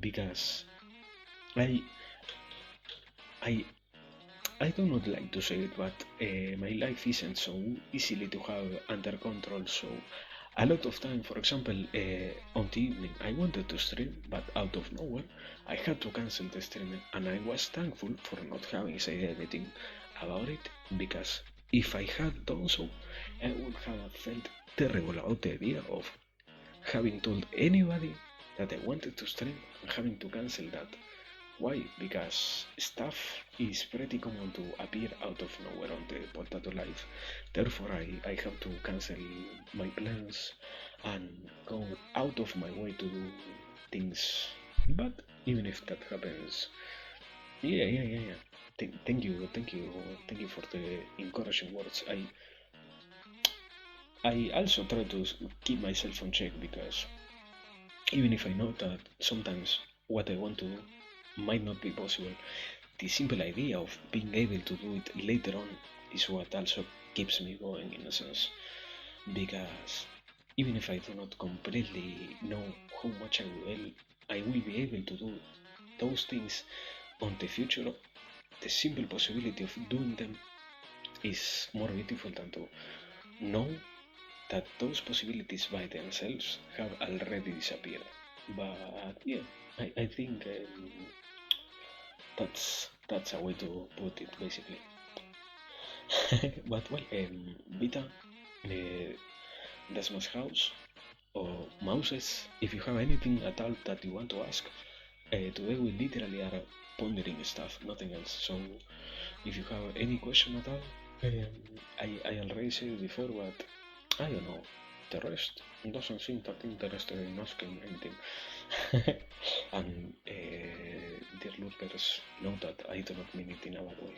because I I I do not like to say it, but my life isn't so easily to have under control. So a lot of time, for example, on the evening, I wanted to stream, but out of nowhere, I had to cancel the streaming, and I was thankful for not having said anything about it because if I had done so, I would have felt terrible about the idea of having told anybody that I wanted to stream and having to cancel that. Why? Because stuff is pretty common to appear out of nowhere on the Potato Live. Therefore, I have to cancel my plans and go out of my way to do things. But even if that happens, yeah. Thank you for the encouraging words. I also try to keep myself on check because even if I know that sometimes what I want to do might not be possible, the simple idea of being able to do it later on is what also keeps me going in a sense. Because even if I do not completely know how much I will be able to do those things on the future, the simple possibility of doing them is more beautiful than to know that those possibilities by themselves have already disappeared. But yeah, I think that's a way to put it basically. But well, Vita, uh, Desmos House or Mouses, if you have anything at all that you want to ask, today we literally are pondering stuff, nothing else. So if you have any question at all, I already said it before, but I don't know. The rest doesn't seem that interested in asking anything. And dear lurkers, know that I do not mean it in a bad way.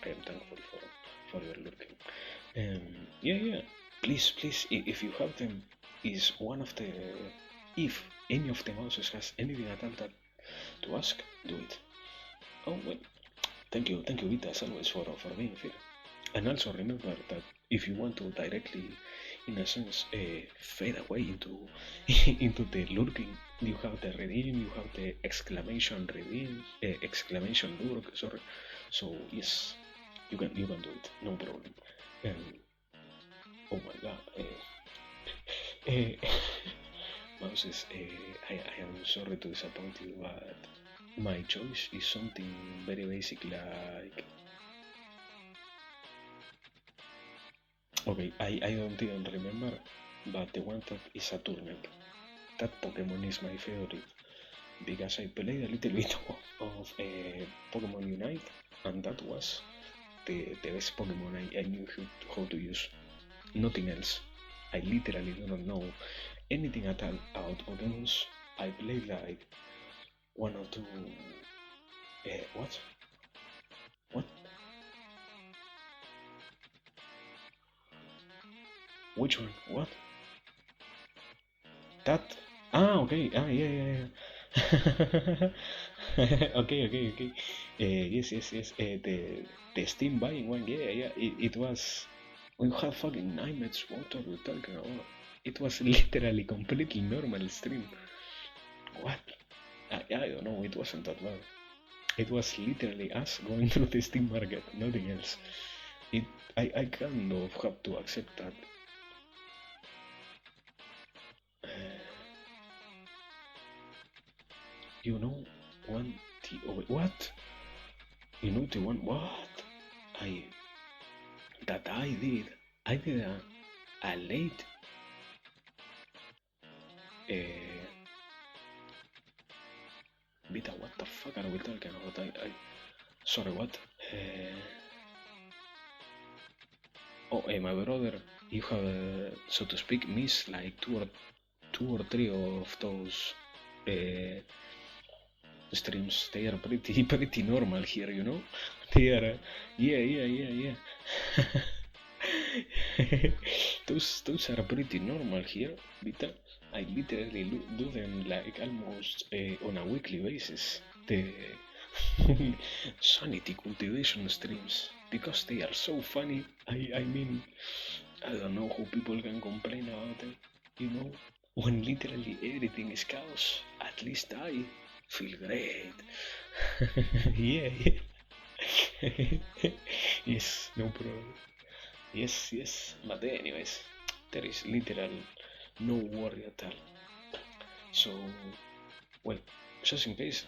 I am thankful for your lurking. Yeah. Please, if you have them, is one of the if any of the mouses has anything at all that to ask, do it. Oh well, thank you, Vita, as always for being here. And also remember that if you want to directly, in a sense, fade away into into the lurking, you have the redeem, you have the exclamation redeem, exclamation lurk. Sorry. So yes, you can do it, no problem. Um, oh my god. Uh, Moses, I am sorry to disappoint you, but my choice is something very basic like. Okay, I don't even remember, but the one that is a turnip. That Pokemon is my favorite. because I played a little bit of Pokemon Unite, and that was the best Pokemon I knew how to use. Nothing else. I literally do not know anything at all about Pokemons. I played like one or two. What? What? Which one? What? That? Ah, okay. Ah, yeah, yeah, yeah. Okay, okay, okay. Yes, yes, yes. The Steam buying one. Yeah, yeah. It was. We had fucking nightmares. What are we talking about? It was literally completely normal stream. What? I don't know. It wasn't that bad. It was literally us going through the Steam market, nothing else. It. I kind of have to accept that. Uh, you know, one. What? You know the one what I that I did a late uh, beta. What the fuck are we talking about? I sorry, what? Uh, my brother, you have so to speak missed like two or three of those uh, streams. They are pretty pretty normal here, you know. They are yeah, yeah, yeah, yeah. Those are pretty normal here, Vita. I literally do them like almost on a weekly basis. The sanity cultivation streams because they are so funny. I mean, I don't know how people can complain about them. You know, when literally everything is chaos, at least I feel great. Yeah, yeah. Yes, no problem. Yes, yes. But anyways, there is literal no worry at all. So, well, just in case,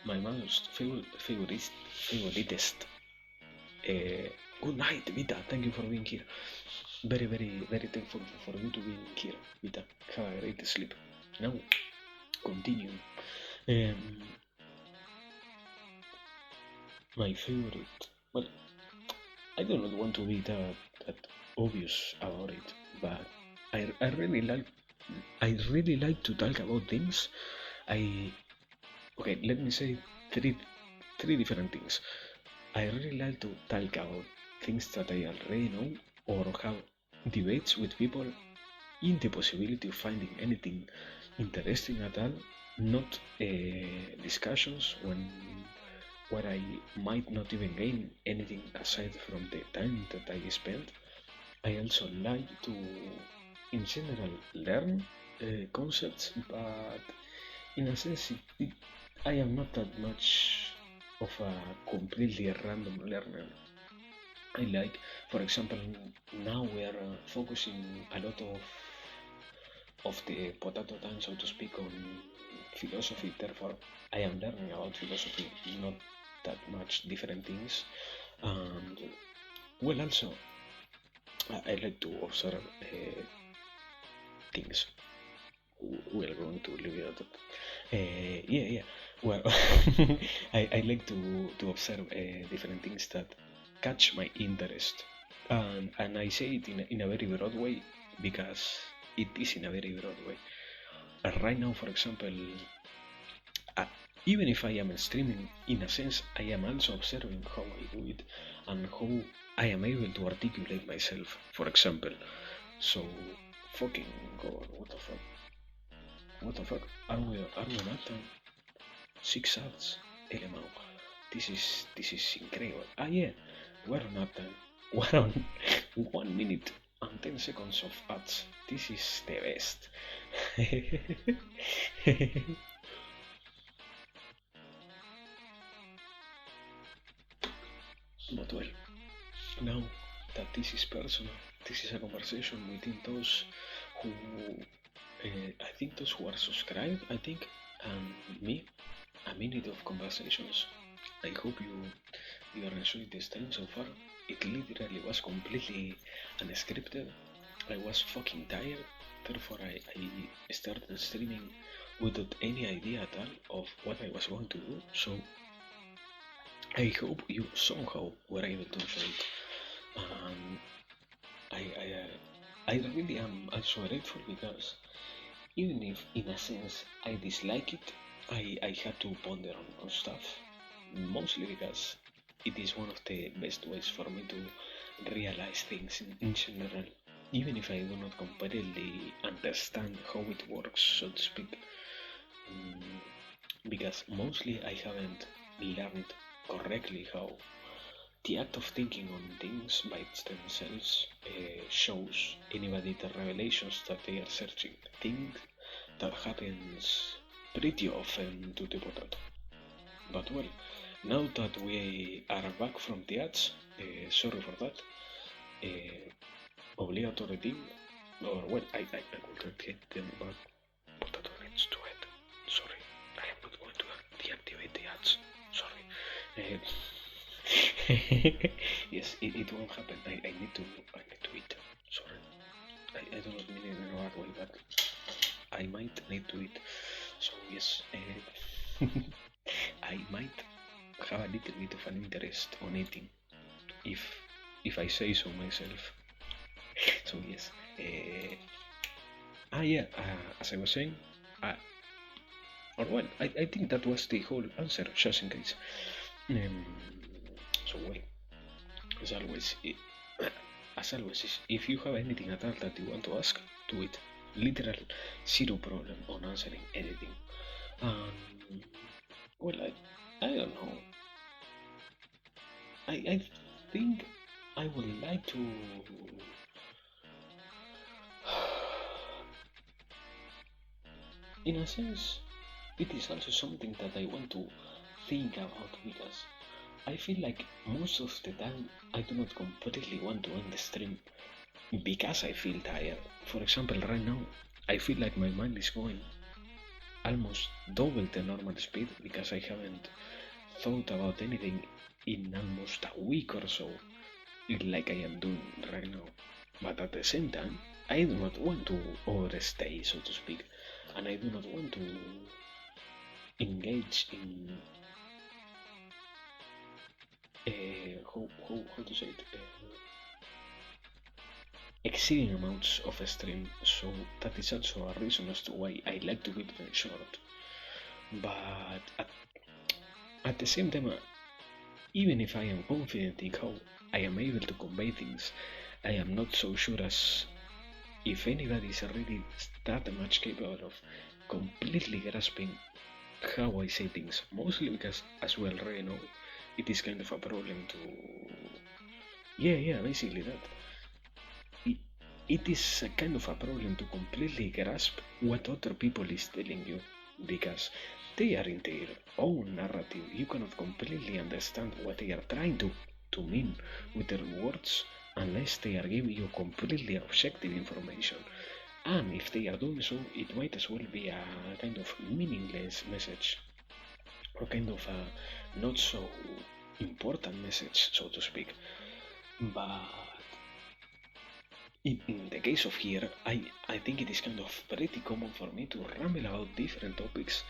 my most favoritist. Good night, Vita. Thank you for being here. Very, very, very thankful for you to being here, Vita. Have a great sleep. Now, continue. Um, my favorite. Well, I do not want to be that obvious about it, but I really like to talk about things. I okay. Let me say three different things. I really like to talk about things that I already know or have debates with people in the possibility of finding anything interesting at all, not discussions where I might not even gain anything aside from the time that I spend. I also like to, in general, learn concepts, but in a sense, I am not that much of a completely random learner. I like, for example, now we are focusing a lot of the potato time, so to speak, on philosophy. Therefore, I am learning about philosophy, not that much different things. And well, also, I like to observe things. We are going to leave it at that. Yeah, yeah. Well, I like to observe different things that catch my interest, and I say it in a very broad way because it is in a very broad way. Right now, for example, uh, even if I am streaming, in a sense, I am also observing how I do it and how I am able to articulate myself. For example, so fucking god, what the fuck? What the fuck? Are we not done? 6 hours? LMAO. This is incredible. Ah yeah, we're not done. We're on 1 minute and 10 seconds of ads. This is the best. But well, now that this is personal, this is a conversation within those who, I think those who are subscribed, I think, and me, a minute of conversations. I hope you are enjoying this time so far. It literally was completely unscripted. I was fucking tired. Therefore, I started streaming without any idea at all of what I was going to do. So I hope you somehow were able to enjoy it. Um, I really am also grateful because even if in a sense I dislike it, I had to ponder on stuff, mostly because it is one of the best ways for me to realize things in general, even if I do not completely understand how it works, so to speak. Mm, because mostly I haven't learned correctly how the act of thinking on things by themselves shows anybody the revelations that they are searching. Things that happens pretty often to the potato. But well, now that we are back from the ads, sorry for that. Obligatory thing, or well, I couldn't get them, but potato needs to it. Sorry, I am not going to deactivate the ads. Sorry. Yes, it won't happen. I need to eat. Sorry, I do not mean it in a bad way, but I might need to eat. So yes, I might have a little bit of an interest on eating, if I say so myself. So yes, yeah. As I was saying, uh, or well, I think that was the whole answer, just in case. Um, so well, as always, as always, if you have anything at all that you want to ask, do it. Literal zero problem on answering anything. Um, well, I don't know. I think I would like to. In a sense, it is also something that I want to think about because I feel like most of the time I do not completely want to end the stream because I feel tired. For example, right now, I feel like my mind is going almost double the normal speed because I haven't thought about anything in almost a week or so, like I am doing right now. But at the same time, I do not want to overstay, so to speak, and I do not want to engage in how to say it, exceeding amounts of stream. So that is also a reason as to why I like to keep them short. But at the same time, even if I am confident in how I am able to convey things, I am not so sure as if anybody is really that much capable of completely grasping how I say things. Mostly because, as we already know, it is kind of a problem to. Yeah, basically that. It, it is a kind of a problem to completely grasp what other people is telling you because they are in their own narrative. You cannot completely understand what they are trying to mean with their words unless they are giving you completely objective information. And if they are doing so, it might as well be a kind of meaningless message or kind of a not so important message, so to speak. But in the case of here, I think it is kind of pretty common for me to ramble about different topics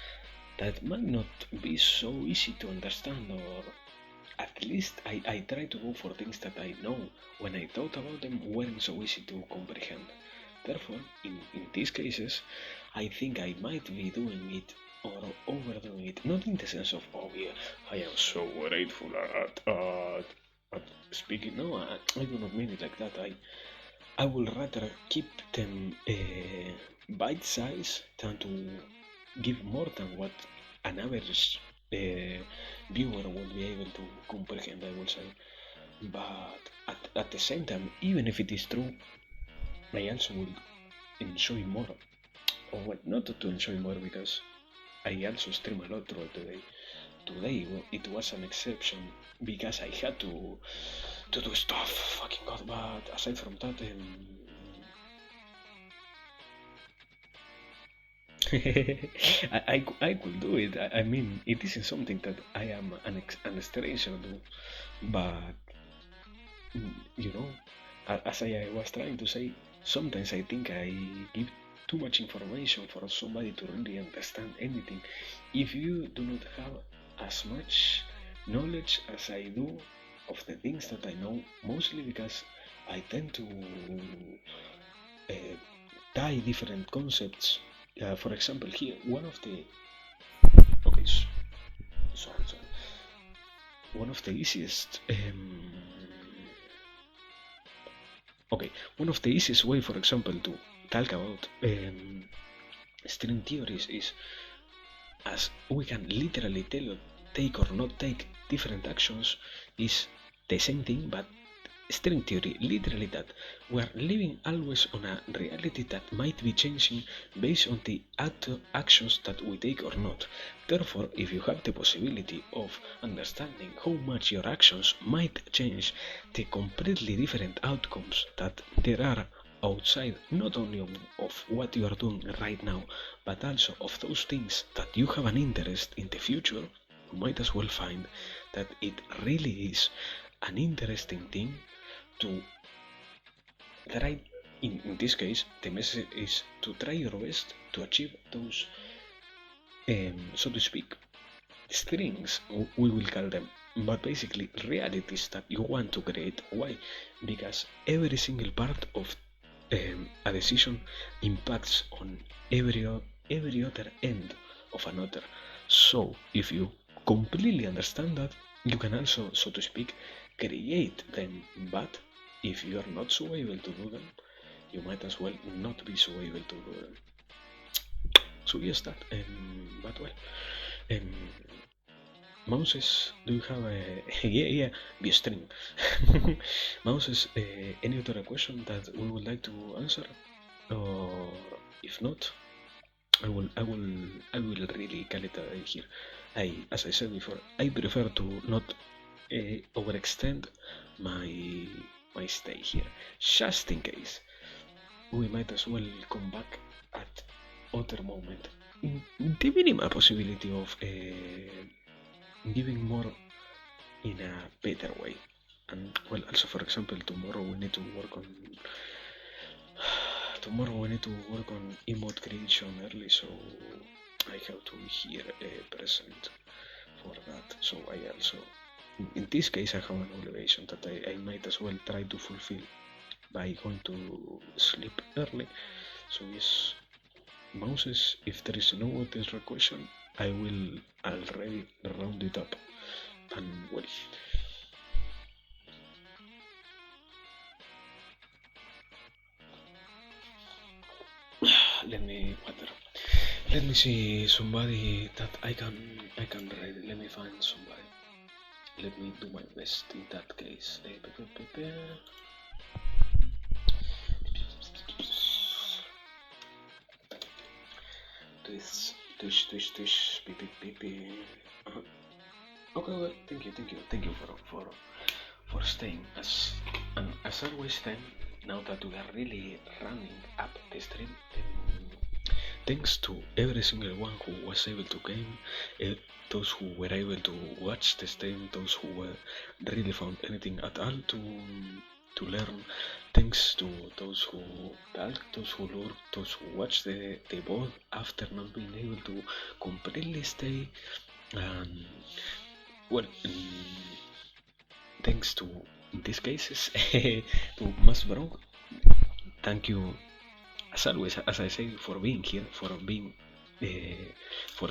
that might not be so easy to understand, or at least I try to go for things that I know when I thought about them weren't so easy to comprehend. Therefore, in these cases, I think I might be doing it or overdoing it, not in the sense of, oh yeah, I am so grateful at speaking. No, I do not mean it like that. I would rather keep them bite size than to give more than what an average viewer will be able to comprehend, I will say. But at the same time, even if it is true, I also will enjoy more. Or well, not to enjoy more because I also stream a lot throughout the day. Today it was an exception because I had to do stuff. Fucking god! But aside from that, I could do it. I mean, it isn't something that I am an stranger to, but you know, as I was trying to say, sometimes I think I give too much information for somebody to really understand anything if you do not have as much knowledge as I do of the things that I know, mostly because I tend to uh, tie different concepts. For example, here, one of the okay, sorry, one of the easiest okay, one of the easiest way, for example, to talk about string theories is as we can literally tell you take or not take different actions is the same thing, but string theory literally that we are living always on a reality that might be changing based on the actions that we take or not. Therefore, if you have the possibility of understanding how much your actions might change the completely different outcomes that there are outside not only of what you are doing right now, but also of those things that you have an interest in the future, you might as well find that it really is an interesting thing to try. In this case, the message is to try your best to achieve those, so to speak, strings, we will call them, but basically realities that you want to create. Why? Because every single part of a decision impacts on every other end of another. So if you completely understand that, you can also, so to speak, create them. But if you are not so able to do them, you might as well not be so able to do them. So yes, that. But well, um, Moses, do you have a yeah be a string? Moses, any other question that we would like to answer, or if not, I will really call it a day here. As I said before, I prefer to not overextend my my stay here, just in case. We might as well come back at other moment. The minimal possibility of giving more in a better way. And well, also for example, tomorrow we need to work on emote creation early, so I have to be here present for that. So I also, in this case, I have an obligation that I might as well try to fulfill by going to sleep early. So yes, Moses, if there is no other question, I will already round it up. And well, let me water. Let me see somebody that I can read. Let me find somebody. Let me do my best in that case. Twist, beep. Okay, well, thank you for staying. As always, then now that we are really running up the stream, thanks to every single one who was able to game, those who were able to watch the stream, those who were really found anything at all to learn. Thanks to those who talk, those who lurk, those who watch the board after not being able to completely stay. And well, thanks to in these cases to Mas Bro, thank you as always, as I say, for being here, for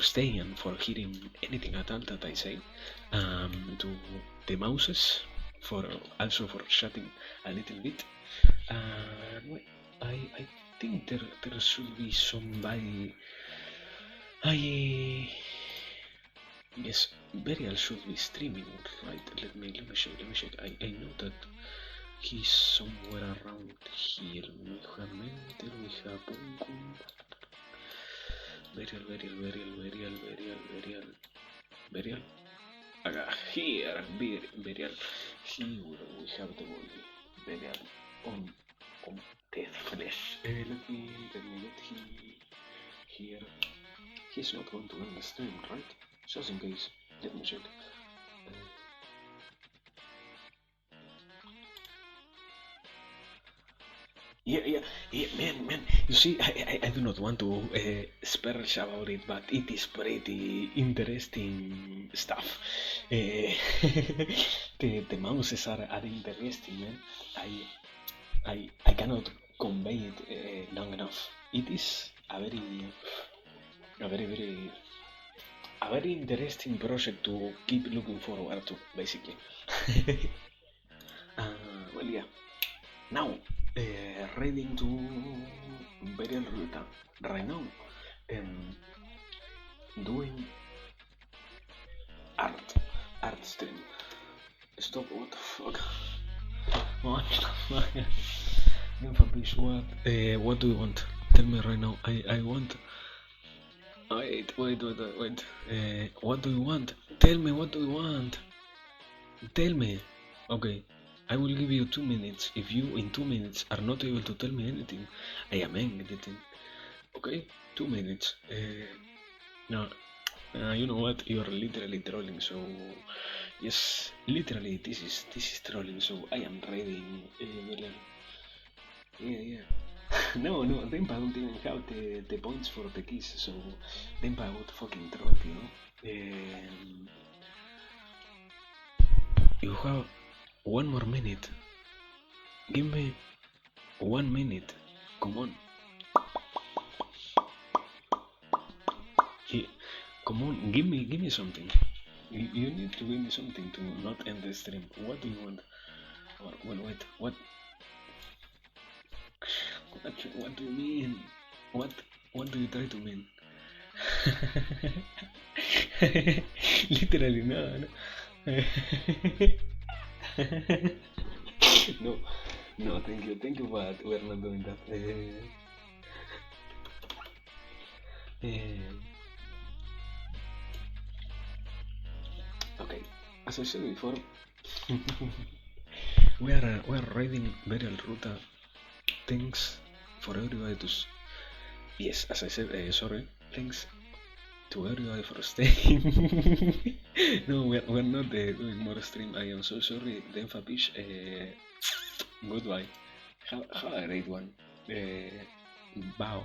staying and for hearing anything at all that I say. To the mouses for also for chatting a little bit. And well, I think there should be somebody. I yes, Burial should be streaming, right? Let me check. I know that he's somewhere around here. We have Mental, we have Bunkum. Burial. Here, Burial. Here we have the body. Burial on the flesh. Let me get him here. He's not going to end the stream, right? Just in case. Let me check. Yeah, man. You see, I do not want to splurge about it, but it is pretty interesting stuff. Uh, the mouses are interesting, man. I cannot convey it long enough. It is a very, a very interesting project to keep looking forward to, basically. uh, well, yeah. Now, reading to Burial Ruta right now, um, doing art, art stream. Stop, what the fuck? What the fuck? Fabrice, what do you want? Tell me right now. I want. Wait. What do you want? Tell me, what do you want? Tell me. Okay, I will give you 2 minutes. If you in 2 minutes are not able to tell me anything, I am editing. Okay, 2 minutes. No, you know what? You are literally trolling. So yes, literally this is trolling. So I am reading. Yeah. No, Dempa don't even have the points for the keys, so Dempa would fucking troll, you know? You have 1 more minute. Give me 1 minute. Come on. He, come on, give me something. You need to give me something to not end the stream. What do you want? Or, well, wait, what do you mean? What do you try to mean? Literally, no. No, no, thank you, but we're not doing that. Okay, as I said before, we are riding Burial Ruta. Thanks for everybody to. Yes, as I said, sorry. Thanks to everybody for staying. No, we're not doing more stream. I am so sorry, Denfa Fish. Goodbye. Have a great one. Bow.